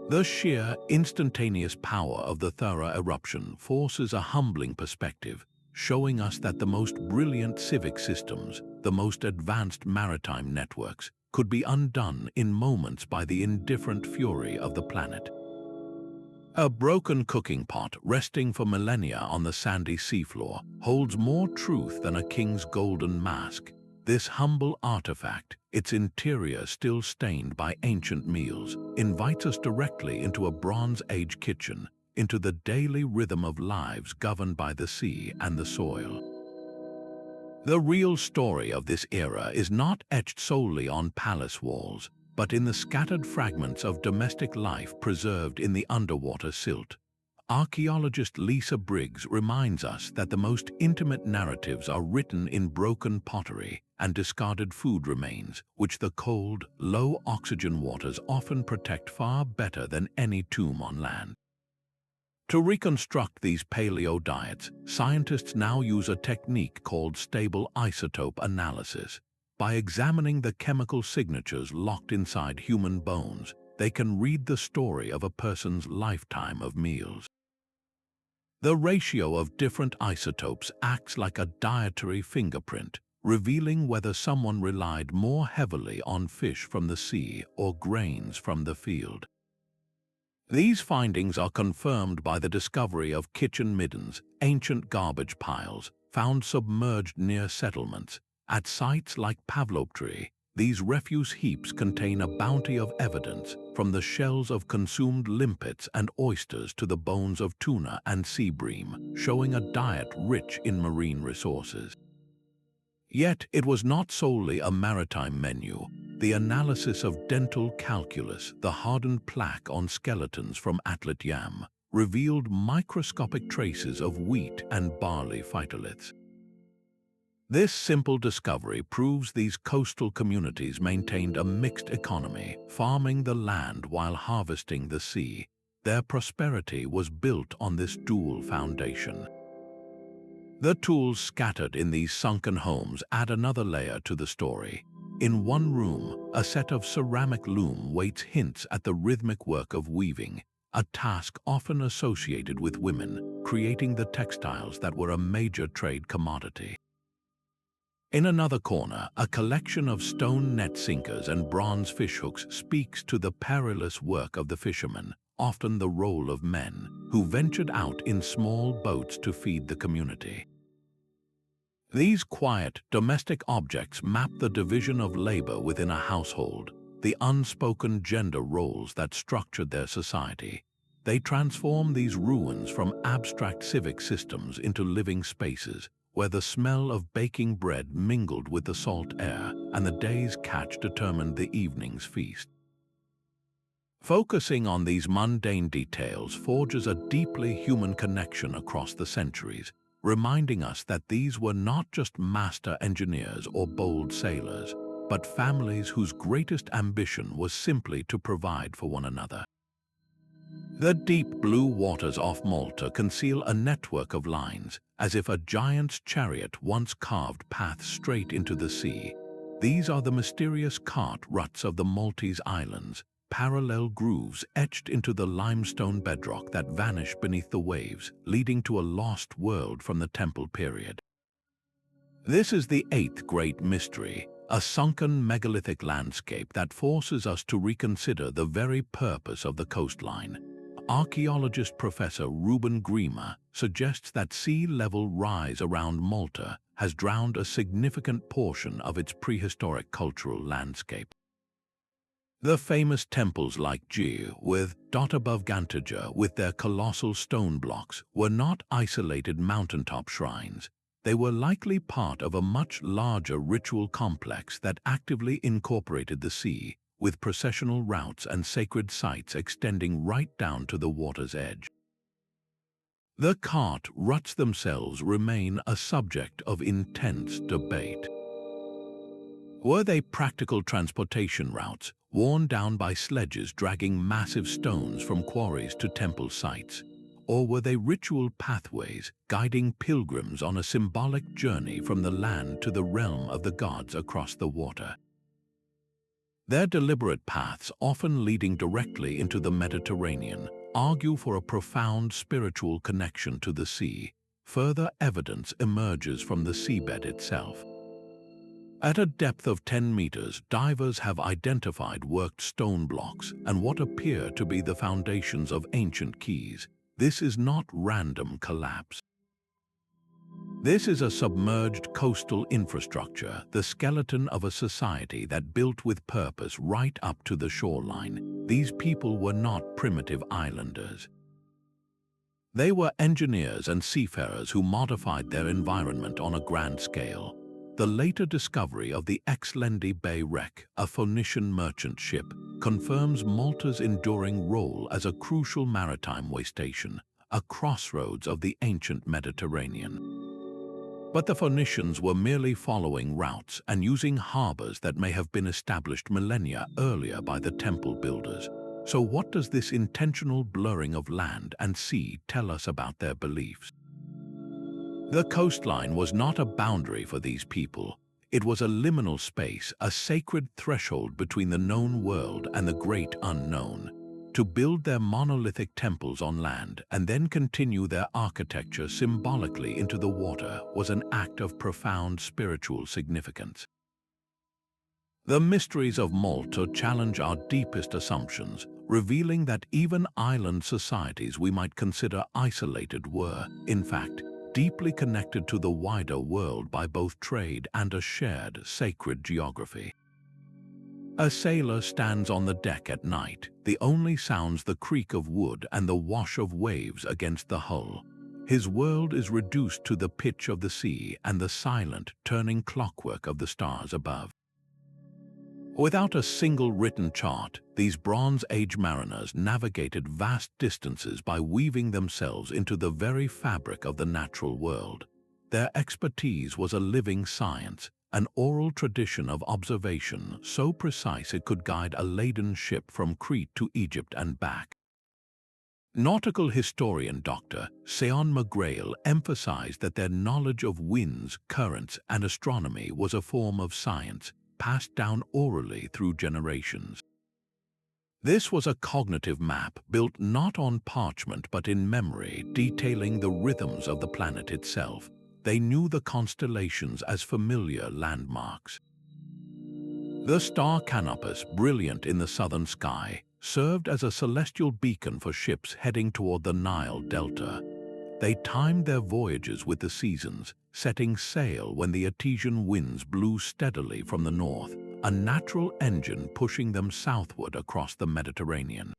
The sheer, instantaneous power of the Thera eruption forces a humbling perspective, showing us that the most brilliant civic systems, the most advanced maritime networks, could be undone in moments by the indifferent fury of the planet. A broken cooking pot resting for millennia on the sandy seafloor holds more truth than a king's golden mask. This humble artifact, its interior still stained by ancient meals, invites us directly into a Bronze Age kitchen, into the daily rhythm of lives governed by the sea and the soil. The real story of this era is not etched solely on palace walls, but in the scattered fragments of domestic life preserved in the underwater silt. Archaeologist Lisa Briggs reminds us that the most intimate narratives are written in broken pottery and discarded food remains, which the cold, low-oxygen waters often protect far better than any tomb on land. To reconstruct these paleo diets, scientists now use a technique called stable isotope analysis. By examining the chemical signatures locked inside human bones, they can read the story of a person's lifetime of meals. The ratio of different isotopes acts like a dietary fingerprint, revealing whether someone relied more heavily on fish from the sea or grains from the field. These findings are confirmed by the discovery of kitchen middens, ancient garbage piles, found submerged near settlements. At sites like Pavlopetri, these refuse heaps contain a bounty of evidence, from the shells of consumed limpets and oysters to the bones of tuna and sea bream, showing a diet rich in marine resources. Yet it was not solely a maritime menu. The analysis of dental calculus, the hardened plaque on skeletons from Atlit yam, revealed microscopic traces of wheat and barley phytoliths. This simple discovery proves these coastal communities maintained a mixed economy, farming the land while harvesting the sea. Their prosperity was built on this dual foundation. The tools scattered in these sunken homes add another layer to the story. In one room, a set of ceramic loom weights hints at the rhythmic work of weaving, a task often associated with women, creating the textiles that were a major trade commodity. In another corner, a collection of stone net sinkers and bronze fishhooks speaks to the perilous work of the fishermen, often the role of men, who ventured out in small boats to feed the community. These quiet, domestic objects map the division of labor within a household, the unspoken gender roles that structured their society. They transform these ruins from abstract civic systems into living spaces, where the smell of baking bread mingled with the salt air, and the day's catch determined the evening's feast. Focusing on these mundane details forges a deeply human connection across the centuries, reminding us that these were not just master engineers or bold sailors. but families whose greatest ambition was simply to provide for one another. The deep blue waters off Malta conceal a network of lines, as if a giant's chariot once carved paths straight into the sea. These are the mysterious cart ruts of the Maltese islands, parallel grooves etched into the limestone bedrock that vanish beneath the waves, leading to a lost world from the Temple period. This is the eighth great mystery, a sunken megalithic landscape that forces us to reconsider the very purpose of the coastline. Archaeologist Professor Ruben Grima suggests that sea level rise around Malta has drowned a significant portion of its prehistoric cultural landscape. The famous temples like Geu with above Gantaja with their colossal stone blocks were not isolated mountaintop shrines. They were likely part of a much larger ritual complex that actively incorporated the sea, with processional routes and sacred sites extending right down to the water's edge. The cart ruts themselves remain a subject of intense debate. Were they practical transportation routes, worn down by sledges dragging massive stones from quarries to temple sites? Or were they ritual pathways guiding pilgrims on a symbolic journey from the land to the realm of the gods across the water? Their deliberate paths, often leading directly into the Mediterranean, argue for a profound spiritual connection to the sea. Further evidence emerges from the seabed itself. At a depth of 10 meters, divers have identified worked stone blocks and what appear to be the foundations of ancient quays. This is not random collapse. This is a submerged coastal infrastructure, the skeleton of a society that built with purpose right up to the shoreline. These people were not primitive islanders. They were engineers and seafarers who modified their environment on a grand scale. The later discovery of the Xlendi Bay wreck, a Phoenician merchant ship, confirms Malta's enduring role as a crucial maritime way station, a crossroads of the ancient Mediterranean. But the Phoenicians were merely following routes and using harbors that may have been established millennia earlier by the temple builders. So what does this intentional blurring of land and sea tell us about their beliefs? The coastline was not a boundary for these people. It was a liminal space, a sacred threshold between the known world and the great unknown. To build their monolithic temples on land and then continue their architecture symbolically into the water was an act of profound spiritual significance. The mysteries of Malta challenge our deepest assumptions, revealing that even island societies we might consider isolated were, in fact, deeply connected to the wider world by both trade and a shared sacred geography. A sailor stands on the deck at night. The only sounds the creak of wood and the wash of waves against the hull. His world is reduced to the pitch of the sea and the silent, turning clockwork of the stars above. Without a single written chart, these Bronze Age mariners navigated vast distances by weaving themselves into the very fabric of the natural world. Their expertise was a living science, an oral tradition of observation so precise it could guide a laden ship from Crete to Egypt and back. Nautical historian Dr. Sean McGrail emphasized that their knowledge of winds, currents, and astronomy was a form of science, passed down orally through generations. This was a cognitive map built not on parchment but in memory, detailing the rhythms of the planet itself. They knew the constellations as familiar landmarks. The star Canopus, brilliant in the southern sky, served as a celestial beacon for ships heading toward the Nile Delta. They timed their voyages with the seasons, setting sail when the Etesian winds blew steadily from the north, a natural engine pushing them southward across the Mediterranean.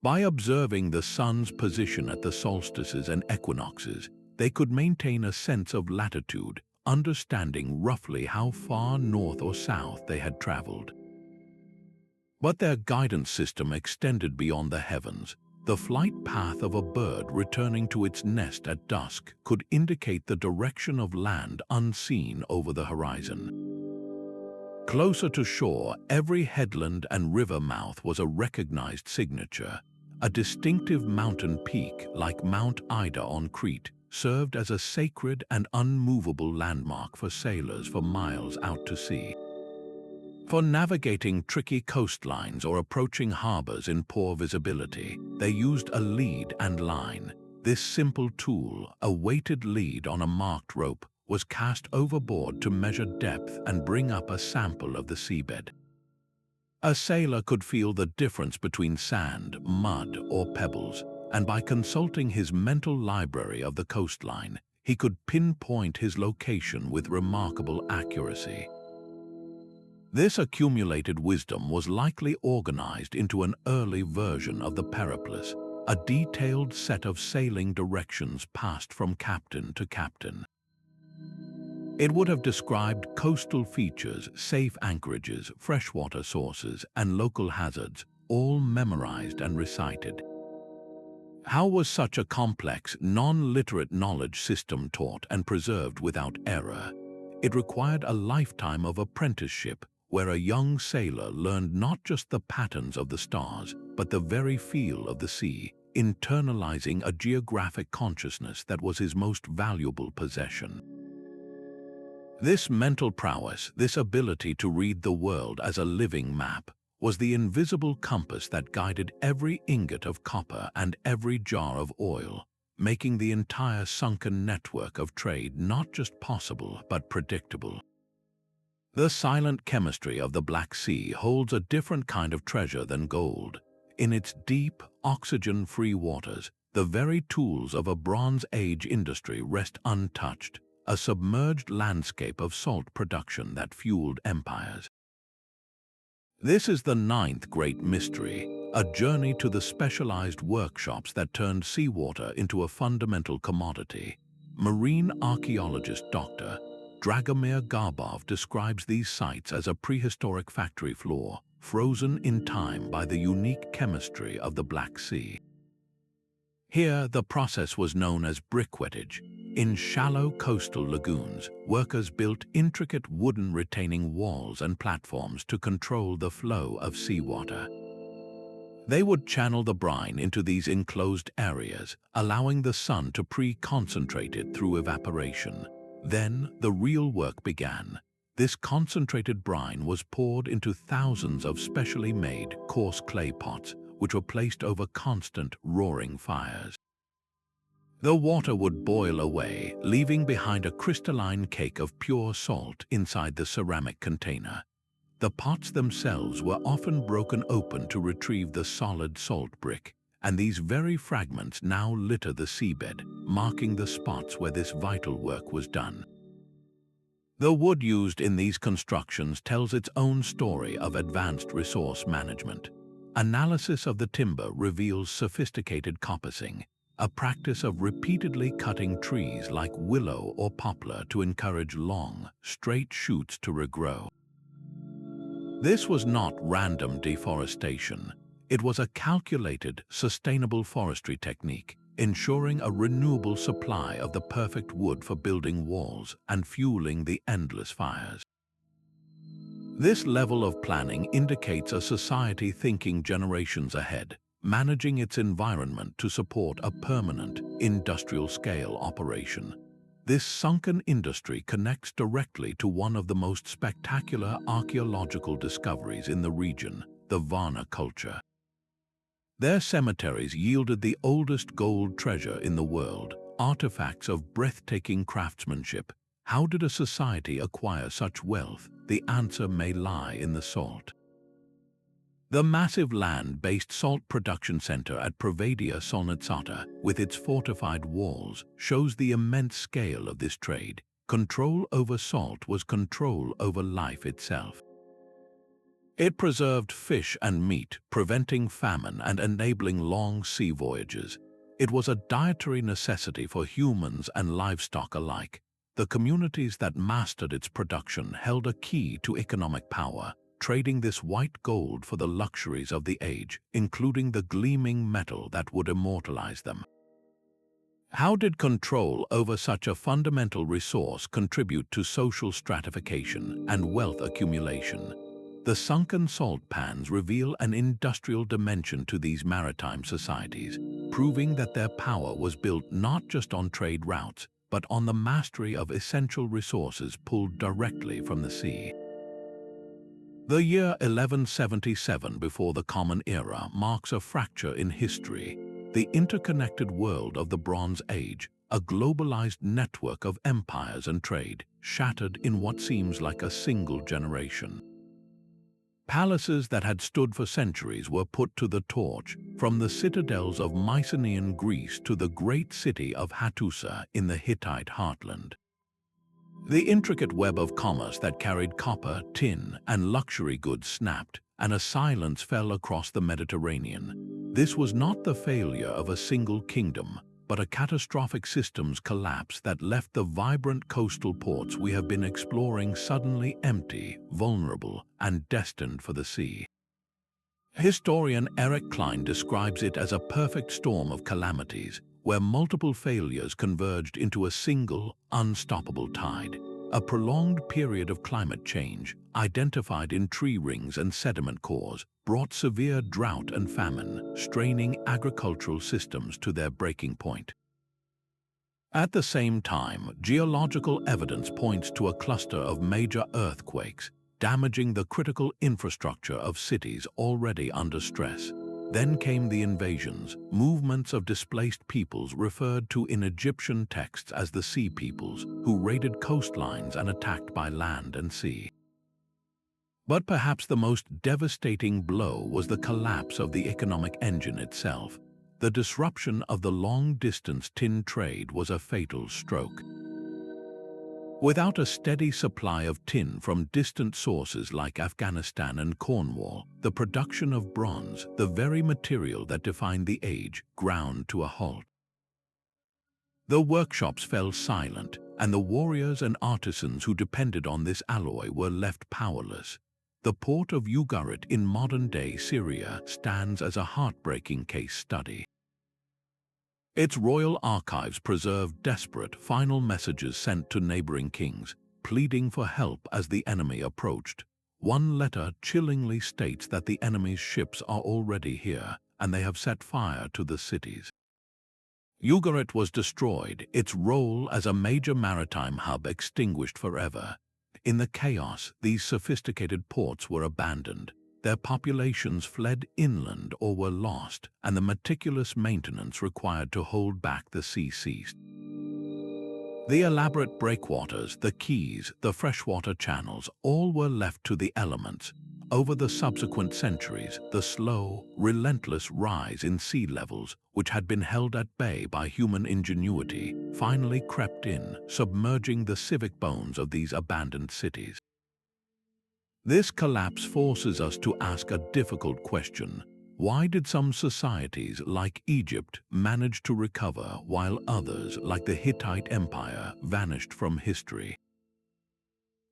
By observing the sun's position at the solstices and equinoxes, they could maintain a sense of latitude, understanding roughly how far north or south they had traveled. But their guidance system extended beyond the heavens. The flight path of a bird returning to its nest at dusk could indicate the direction of land unseen over the horizon. Closer to shore, every headland and river mouth was a recognized signature. A distinctive mountain peak, like Mount Ida on Crete, served as a sacred and unmovable landmark for sailors for miles out to sea. For navigating tricky coastlines or approaching harbors in poor visibility, they used a lead and line. This simple tool, a weighted lead on a marked rope, was cast overboard to measure depth and bring up a sample of the seabed. A sailor could feel the difference between sand, mud, or pebbles, and by consulting his mental library of the coastline, he could pinpoint his location with remarkable accuracy. This accumulated wisdom was likely organized into an early version of the periplus, a detailed set of sailing directions passed from captain to captain. It would have described coastal features, safe anchorages, freshwater sources, and local hazards, all memorized and recited. How was such a complex, non-literate knowledge system taught and preserved without error? It required a lifetime of apprenticeship, where a young sailor learned not just the patterns of the stars, but the very feel of the sea, internalizing a geographic consciousness that was his most valuable possession. This mental prowess, this ability to read the world as a living map, was the invisible compass that guided every ingot of copper and every jar of oil, making the entire sunken network of trade not just possible but predictable. The silent chemistry of the Black Sea holds a different kind of treasure than gold. In its deep, oxygen-free waters, the very tools of a Bronze Age industry rest untouched, a submerged landscape of salt production that fueled empires. This is the ninth great mystery, a journey to the specialized workshops that turned seawater into a fundamental commodity. Marine archaeologist Dr. Dragomir Garbov describes these sites as a prehistoric factory floor, frozen in time by the unique chemistry of the Black Sea. Here, the process was known as brickwettage. In shallow coastal lagoons, workers built intricate wooden retaining walls and platforms to control the flow of seawater. They would channel the brine into these enclosed areas, allowing the sun to pre-concentrate it through evaporation. Then, the real work began. This concentrated brine was poured into thousands of specially made, coarse clay pots, which were placed over constant, roaring fires. The water would boil away, leaving behind a crystalline cake of pure salt inside the ceramic container. The pots themselves were often broken open to retrieve the solid salt brick, and these very fragments now litter the seabed, marking the spots where this vital work was done. The wood used in these constructions tells its own story of advanced resource management. Analysis of the timber reveals sophisticated coppicing, a practice of repeatedly cutting trees like willow or poplar to encourage long, straight shoots to regrow. This was not random deforestation. It was a calculated, sustainable forestry technique, ensuring a renewable supply of the perfect wood for building walls and fueling the endless fires. This level of planning indicates a society thinking generations ahead, managing its environment to support a permanent, industrial-scale operation. This sunken industry connects directly to one of the most spectacular archaeological discoveries in the region, the Varna culture. Their cemeteries yielded the oldest gold treasure in the world, artifacts of breathtaking craftsmanship. How did a society acquire such wealth? The answer may lie in the salt. The massive land-based salt production center at Provadia Solnitsata, with its fortified walls, shows the immense scale of this trade. Control over salt was control over life itself. It preserved fish and meat, preventing famine and enabling long sea voyages. It was a dietary necessity for humans and livestock alike. The communities that mastered its production held a key to economic power, trading this white gold for the luxuries of the age, including the gleaming metal that would immortalize them. How did control over such a fundamental resource contribute to social stratification and wealth accumulation? The sunken salt pans reveal an industrial dimension to these maritime societies, proving that their power was built not just on trade routes, but on the mastery of essential resources pulled directly from the sea. The year 1177 before the Common Era marks a fracture in history. The interconnected world of the Bronze Age, a globalized network of empires and trade, shattered in what seems like a single generation. Palaces that had stood for centuries were put to the torch, from the citadels of Mycenaean Greece to the great city of Hattusa in the Hittite heartland. The intricate web of commerce that carried copper, tin, and luxury goods snapped, and a silence fell across the Mediterranean. This was not the failure of a single kingdom, but a catastrophic systems collapse that left the vibrant coastal ports we have been exploring suddenly empty, vulnerable, and destined for the sea. Historian Eric Klein describes it as a perfect storm of calamities, where multiple failures converged into a single, unstoppable tide. A prolonged period of climate change, identified in tree rings and sediment cores, brought severe drought and famine, straining agricultural systems to their breaking point. At the same time, geological evidence points to a cluster of major earthquakes, damaging the critical infrastructure of cities already under stress. Then came the invasions, movements of displaced peoples referred to in Egyptian texts as the Sea Peoples, who raided coastlines and attacked by land and sea. But perhaps the most devastating blow was the collapse of the economic engine itself. The disruption of the long-distance tin trade was a fatal stroke. Without a steady supply of tin from distant sources like Afghanistan and Cornwall, the production of bronze, the very material that defined the age, ground to a halt. The workshops fell silent, and the warriors and artisans who depended on this alloy were left powerless. The port of Ugarit in modern-day Syria stands as a heartbreaking case study. Its royal archives preserve desperate, final messages sent to neighboring kings, pleading for help as the enemy approached. One letter chillingly states that the enemy's ships are already here, and they have set fire to the cities. Ugarit was destroyed, its role as a major maritime hub extinguished forever. In the chaos, these sophisticated ports were abandoned. Their populations fled inland or were lost, and the meticulous maintenance required to hold back the sea ceased. The elaborate breakwaters, the quays, the freshwater channels, all were left to the elements. Over the subsequent centuries, the slow, relentless rise in sea levels, which had been held at bay by human ingenuity, finally crept in, submerging the civic bones of these abandoned cities. This collapse forces us to ask a difficult question. Why did some societies, like Egypt, manage to recover while others, like the Hittite Empire, vanished from history?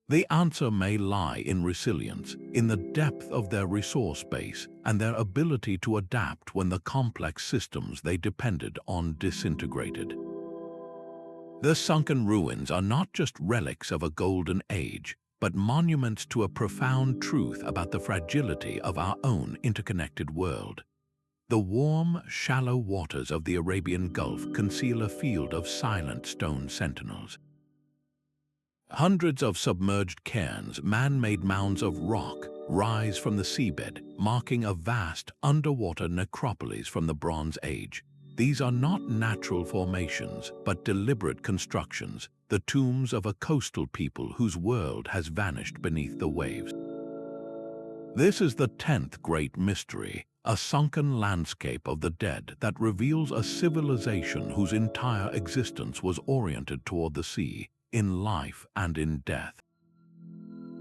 The answer may lie in resilience, in the depth of their resource base, and their ability to adapt when the complex systems they depended on disintegrated. The sunken ruins are not just relics of a golden age, but monuments to a profound truth about the fragility of our own interconnected world. The warm, shallow waters of the Arabian Gulf conceal a field of silent stone sentinels. Hundreds of submerged cairns, man-made mounds of rock, rise from the seabed, marking a vast underwater necropolis from the Bronze Age. These are not natural formations, but deliberate constructions, the tombs of a coastal people whose world has vanished beneath the waves. This is the 10th great mystery, a sunken landscape of the dead that reveals a civilization whose entire existence was oriented toward the sea, in life and in death.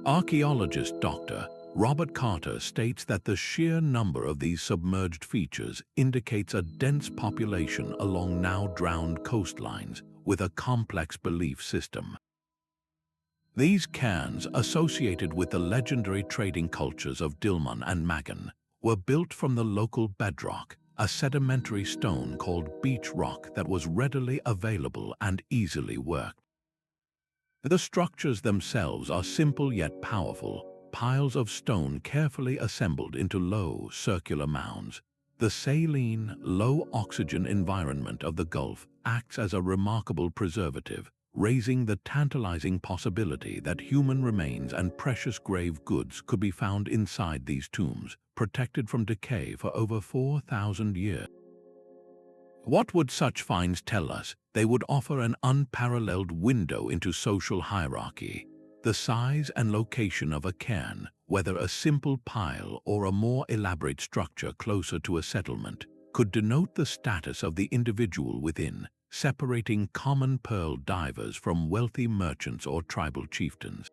Archaeologist Dr. Robert Carter states that the sheer number of these submerged features indicates a dense population along now drowned coastlines with a complex belief system. These cairns, associated with the legendary trading cultures of Dilmun and Magan, were built from the local bedrock, a sedimentary stone called beach rock that was readily available and easily worked. The structures themselves are simple yet powerful, piles of stone carefully assembled into low, circular mounds. The saline, low-oxygen environment of the Gulf acts as a remarkable preservative, raising the tantalizing possibility that human remains and precious grave goods could be found inside these tombs, protected from decay for over 4,000 years. What would such finds tell us? They would offer an unparalleled window into social hierarchy. The size and location of a cairn, whether a simple pile or a more elaborate structure closer to a settlement, could denote the status of the individual within, separating common pearl divers from wealthy merchants or tribal chieftains.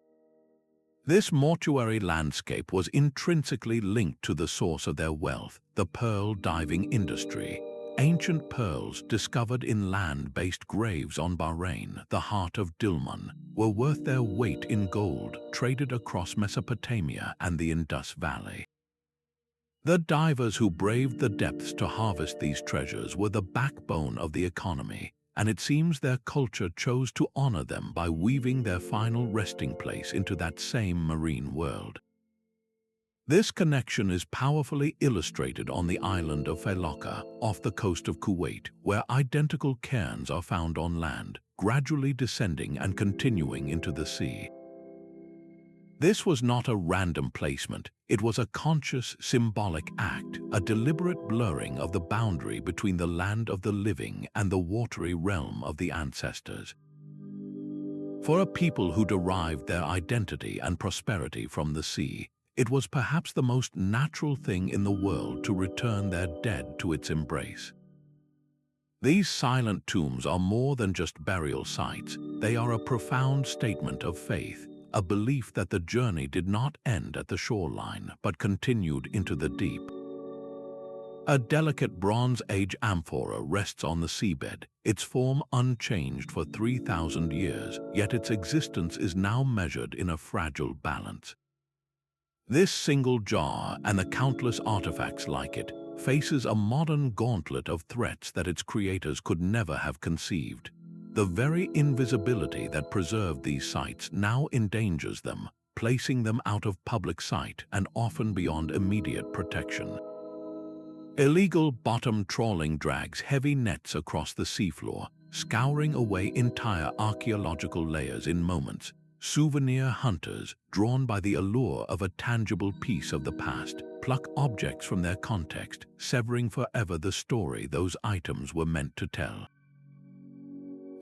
This mortuary landscape was intrinsically linked to the source of their wealth, the pearl diving industry. Ancient pearls discovered in land-based graves on Bahrain, the heart of Dilmun, were worth their weight in gold, traded across Mesopotamia and the Indus Valley. The divers who braved the depths to harvest these treasures were the backbone of the economy, and it seems their culture chose to honor them by weaving their final resting place into that same marine world. This connection is powerfully illustrated on the island of Feloka, off the coast of Kuwait, where identical cairns are found on land, gradually descending and continuing into the sea. This was not a random placement, it was a conscious, symbolic act, a deliberate blurring of the boundary between the land of the living and the watery realm of the ancestors. For a people who derived their identity and prosperity from the sea, it was perhaps the most natural thing in the world to return their dead to its embrace. These silent tombs are more than just burial sites, they are a profound statement of faith, a belief that the journey did not end at the shoreline but continued into the deep. A delicate Bronze Age amphora rests on the seabed, its form unchanged for 3,000 years, yet its existence is now measured in a fragile balance. This single jar and the countless artifacts like it faces a modern gauntlet of threats that its creators could never have conceived. The very invisibility that preserved these sites now endangers them, placing them out of public sight and often beyond immediate protection. Illegal bottom trawling drags heavy nets across the seafloor, scouring away entire archaeological layers in moments. Souvenir hunters, drawn by the allure of a tangible piece of the past, pluck objects from their context, severing forever the story those items were meant to tell.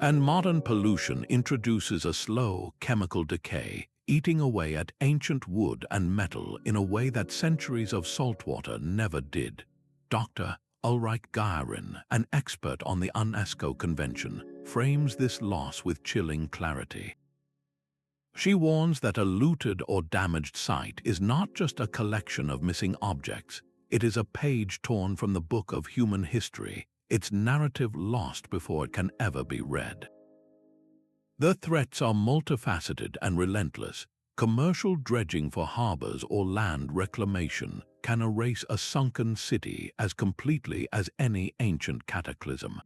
And modern pollution introduces a slow chemical decay, eating away at ancient wood and metal in a way that centuries of saltwater never did. Dr. Ulrich Geirin, an expert on the UNESCO Convention, frames this loss with chilling clarity. She warns that a looted or damaged site is not just a collection of missing objects, it is a page torn from the book of human history, its narrative lost before it can ever be read. The threats are multifaceted and relentless. Commercial dredging for harbors or land reclamation can erase a sunken city as completely as any ancient cataclysm.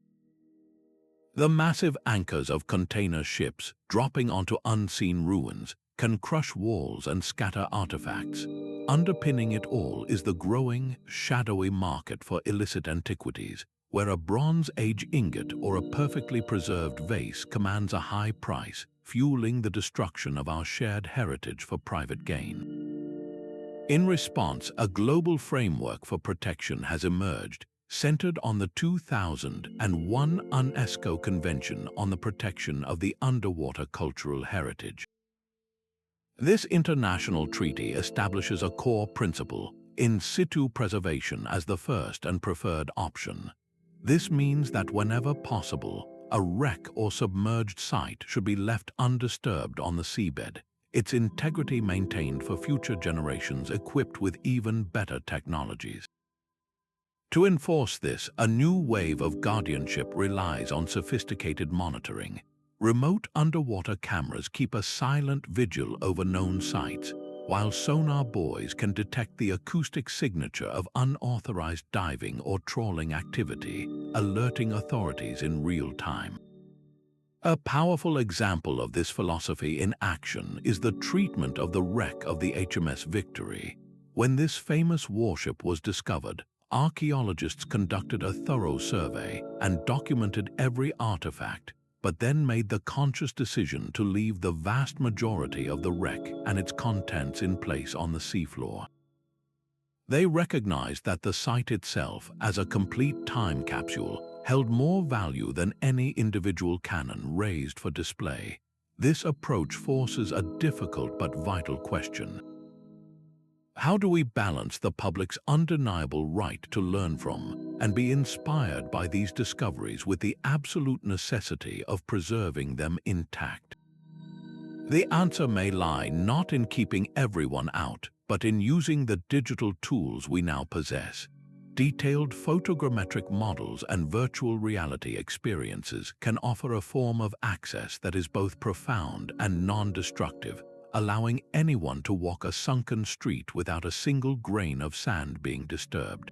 The massive anchors of container ships, dropping onto unseen ruins, can crush walls and scatter artifacts. Underpinning it all is the growing, shadowy market for illicit antiquities, where a Bronze Age ingot or a perfectly preserved vase commands a high price, fueling the destruction of our shared heritage for private gain. In response, a global framework for protection has emerged, centered on the 2001 UNESCO Convention on the Protection of the Underwater Cultural Heritage. This international treaty establishes a core principle, in situ preservation as the first and preferred option. This means that whenever possible, a wreck or submerged site should be left undisturbed on the seabed, its integrity maintained for future generations equipped with even better technologies. To enforce this, a new wave of guardianship relies on sophisticated monitoring. Remote underwater cameras keep a silent vigil over known sites, while sonar buoys can detect the acoustic signature of unauthorized diving or trawling activity, alerting authorities in real time. A powerful example of this philosophy in action is the treatment of the wreck of the HMS Victory. When this famous warship was discovered, archaeologists conducted a thorough survey and documented every artifact, but then made the conscious decision to leave the vast majority of the wreck and its contents in place on the seafloor. They recognized that the site itself, as a complete time capsule, held more value than any individual cannon raised for display. This approach forces a difficult but vital question. How do we balance the public's undeniable right to learn from and be inspired by these discoveries with the absolute necessity of preserving them intact? The answer may lie not in keeping everyone out, but in using the digital tools we now possess. Detailed photogrammetric models and virtual reality experiences can offer a form of access that is both profound and non-destructive, allowing anyone to walk a sunken street without a single grain of sand being disturbed.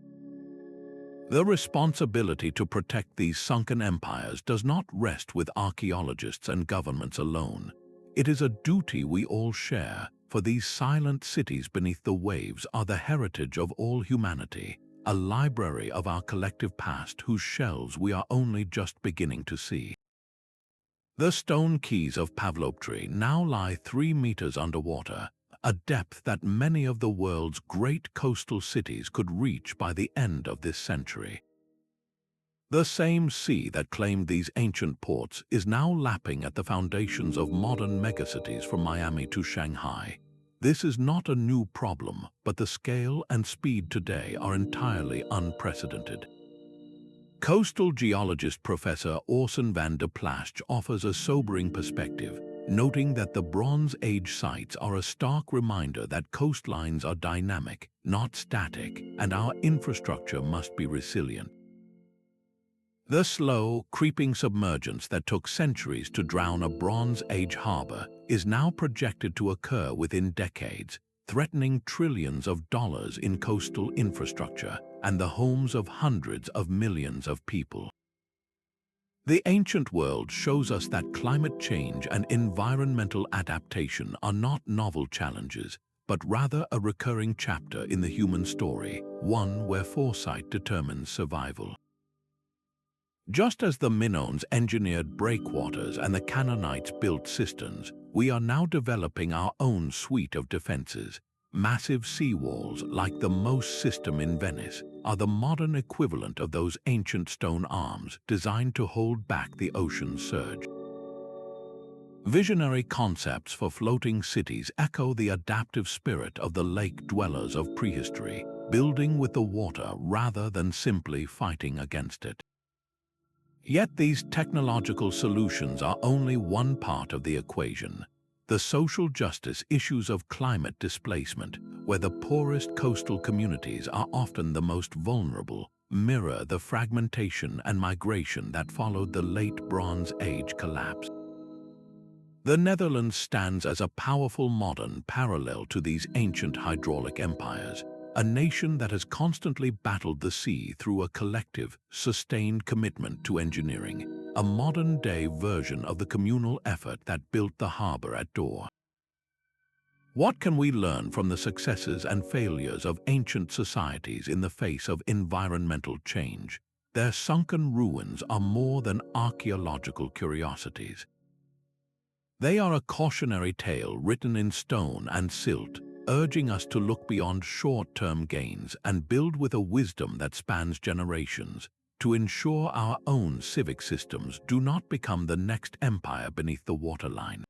The responsibility to protect these sunken empires does not rest with archaeologists and governments alone. It is a duty we all share, for these silent cities beneath the waves are the heritage of all humanity, a library of our collective past whose shelves we are only just beginning to see. The stone quays of Pavlopetri now lie 3 meters underwater, a depth that many of the world's great coastal cities could reach by the end of this century. The same sea that claimed these ancient ports is now lapping at the foundations of modern megacities from Miami to Shanghai. This is not a new problem, but the scale and speed today are entirely unprecedented. Coastal geologist Professor Orson van der Plasche offers a sobering perspective, noting that the Bronze Age sites are a stark reminder that coastlines are dynamic, not static, and our infrastructure must be resilient. The slow, creeping submergence that took centuries to drown a Bronze Age harbor is now projected to occur within decades, threatening trillions of dollars in coastal infrastructure and the homes of hundreds of millions of people. The ancient world shows us that climate change and environmental adaptation are not novel challenges, but rather a recurring chapter in the human story, one where foresight determines survival. Just as the Minoans engineered breakwaters and the Canaanites built cisterns, we are now developing our own suite of defenses. Massive seawalls, like the Moat system in Venice, are the modern equivalent of those ancient stone arms designed to hold back the ocean's surge. Visionary concepts for floating cities echo the adaptive spirit of the lake dwellers of prehistory, building with the water rather than simply fighting against it. Yet these technological solutions are only one part of the equation. The social justice issues of climate displacement, where the poorest coastal communities are often the most vulnerable, mirror the fragmentation and migration that followed the late Bronze Age collapse. The Netherlands stands as a powerful modern parallel to these ancient hydraulic empires, a nation that has constantly battled the sea through a collective, sustained commitment to engineering, a modern-day version of the communal effort that built the harbor at Door. What can we learn from the successes and failures of ancient societies in the face of environmental change? Their sunken ruins are more than archaeological curiosities. They are a cautionary tale written in stone and silt, urging us to look beyond short-term gains and build with a wisdom that spans generations, to ensure our own civic systems do not become the next empire beneath the waterline.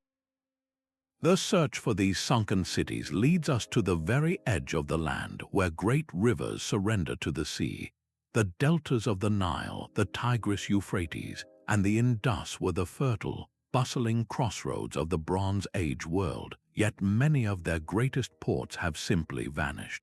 The search for these sunken cities leads us to the very edge of the land where great rivers surrender to the sea. The deltas of the Nile, the Tigris-Euphrates, and the Indus were the fertile, bustling crossroads of the Bronze Age world, yet many of their greatest ports have simply vanished.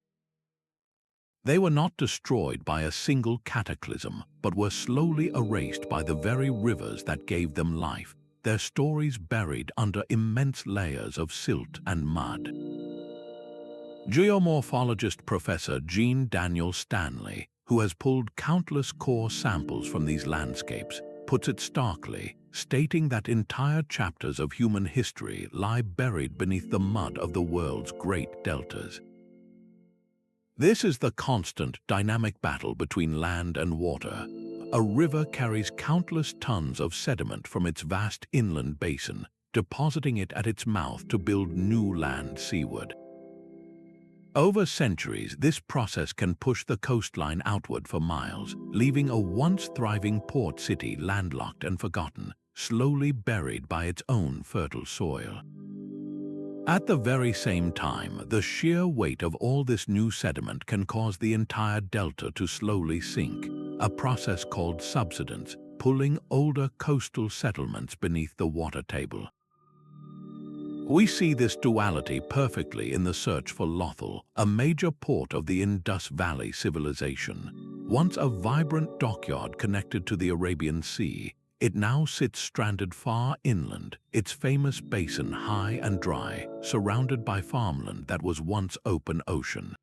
They were not destroyed by a single cataclysm, but were slowly erased by the very rivers that gave them life, their stories buried under immense layers of silt and mud. Geomorphologist Professor Jean Daniel Stanley, who has pulled countless core samples from these landscapes, puts it starkly, stating that entire chapters of human history lie buried beneath the mud of the world's great deltas. This is the constant, dynamic battle between land and water. A river carries countless tons of sediment from its vast inland basin, depositing it at its mouth to build new land seaward. Over centuries, this process can push the coastline outward for miles, leaving a once thriving port city landlocked and forgotten, slowly buried by its own fertile soil. At the very same time, the sheer weight of all this new sediment can cause the entire delta to slowly sink, a process called subsidence, pulling older coastal settlements beneath the water table. We see this duality perfectly in the search for Lothal, a major port of the Indus Valley civilization. Once a vibrant dockyard connected to the Arabian Sea, it now sits stranded far inland, its famous basin high and dry, surrounded by farmland that was once open ocean.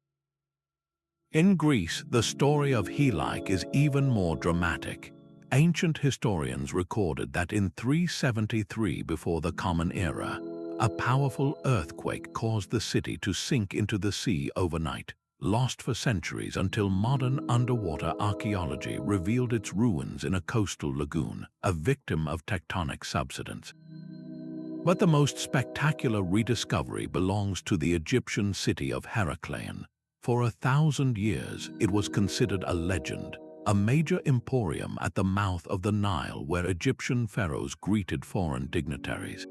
In Greece, the story of Helaik is even more dramatic. Ancient historians recorded that in 373 before the Common Era, a powerful earthquake caused the city to sink into the sea overnight, lost for centuries until modern underwater archaeology revealed its ruins in a coastal lagoon, a victim of tectonic subsidence. But the most spectacular rediscovery belongs to the Egyptian city of Heracleion. For 1,000 years, it was considered a legend, a major emporium at the mouth of the Nile where Egyptian pharaohs greeted foreign dignitaries.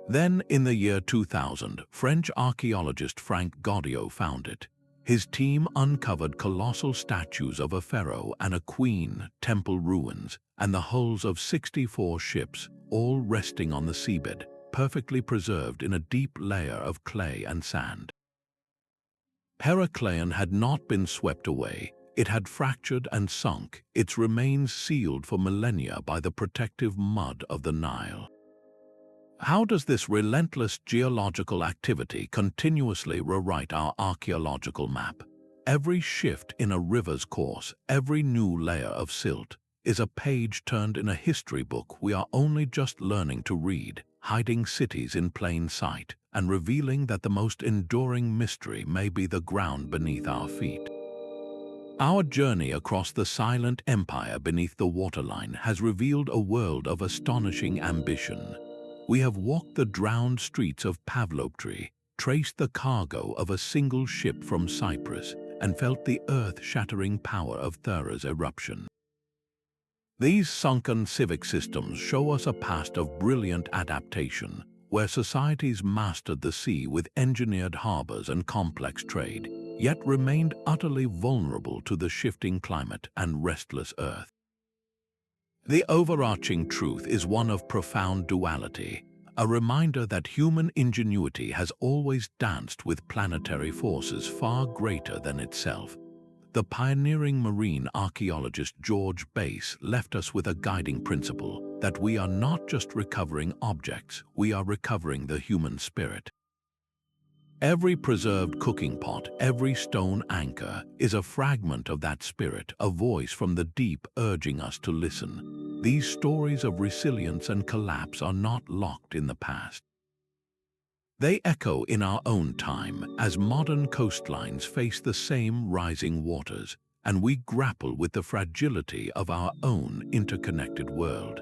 Then, in the year 2000, French archaeologist Frank Gaudiot found it. His team uncovered colossal statues of a pharaoh and a queen, temple ruins, and the hulls of 64 ships, all resting on the seabed, perfectly preserved in a deep layer of clay and sand. Heracleion had not been swept away. It had fractured and sunk, its remains sealed for millennia by the protective mud of the Nile. How does this relentless geological activity continuously rewrite our archaeological map? Every shift in a river's course, every new layer of silt, is a page turned in a history book we are only just learning to read, hiding cities in plain sight, and revealing that the most enduring mystery may be the ground beneath our feet. Our journey across the silent empire beneath the waterline has revealed a world of astonishing ambition. We have walked the drowned streets of Pavlopetri, traced the cargo of a single ship from Cyprus, and felt the earth-shattering power of Thera's eruption. These sunken civic systems show us a past of brilliant adaptation, where societies mastered the sea with engineered harbors and complex trade, yet remained utterly vulnerable to the shifting climate and restless earth. The overarching truth is one of profound duality, a reminder that human ingenuity has always danced with planetary forces far greater than itself. The pioneering marine archaeologist George Bass left us with a guiding principle that we are not just recovering objects, we are recovering the human spirit. Every preserved cooking pot, every stone anchor, is a fragment of that spirit, a voice from the deep urging us to listen. These stories of resilience and collapse are not locked in the past. They echo in our own time as modern coastlines face the same rising waters, and we grapple with the fragility of our own interconnected world.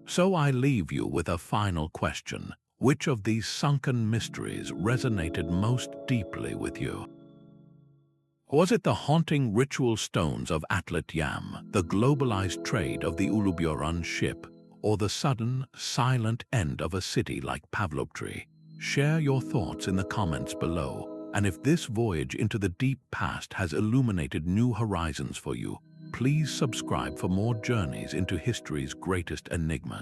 So I leave you with a final question. Which of these sunken mysteries resonated most deeply with you? Was it the haunting ritual stones of Atlit Yam, the globalized trade of the Uluburun ship, or the sudden, silent end of a city like Pavlopetri? Share your thoughts in the comments below, and if this voyage into the deep past has illuminated new horizons for you, please subscribe for more journeys into history's greatest enigmas.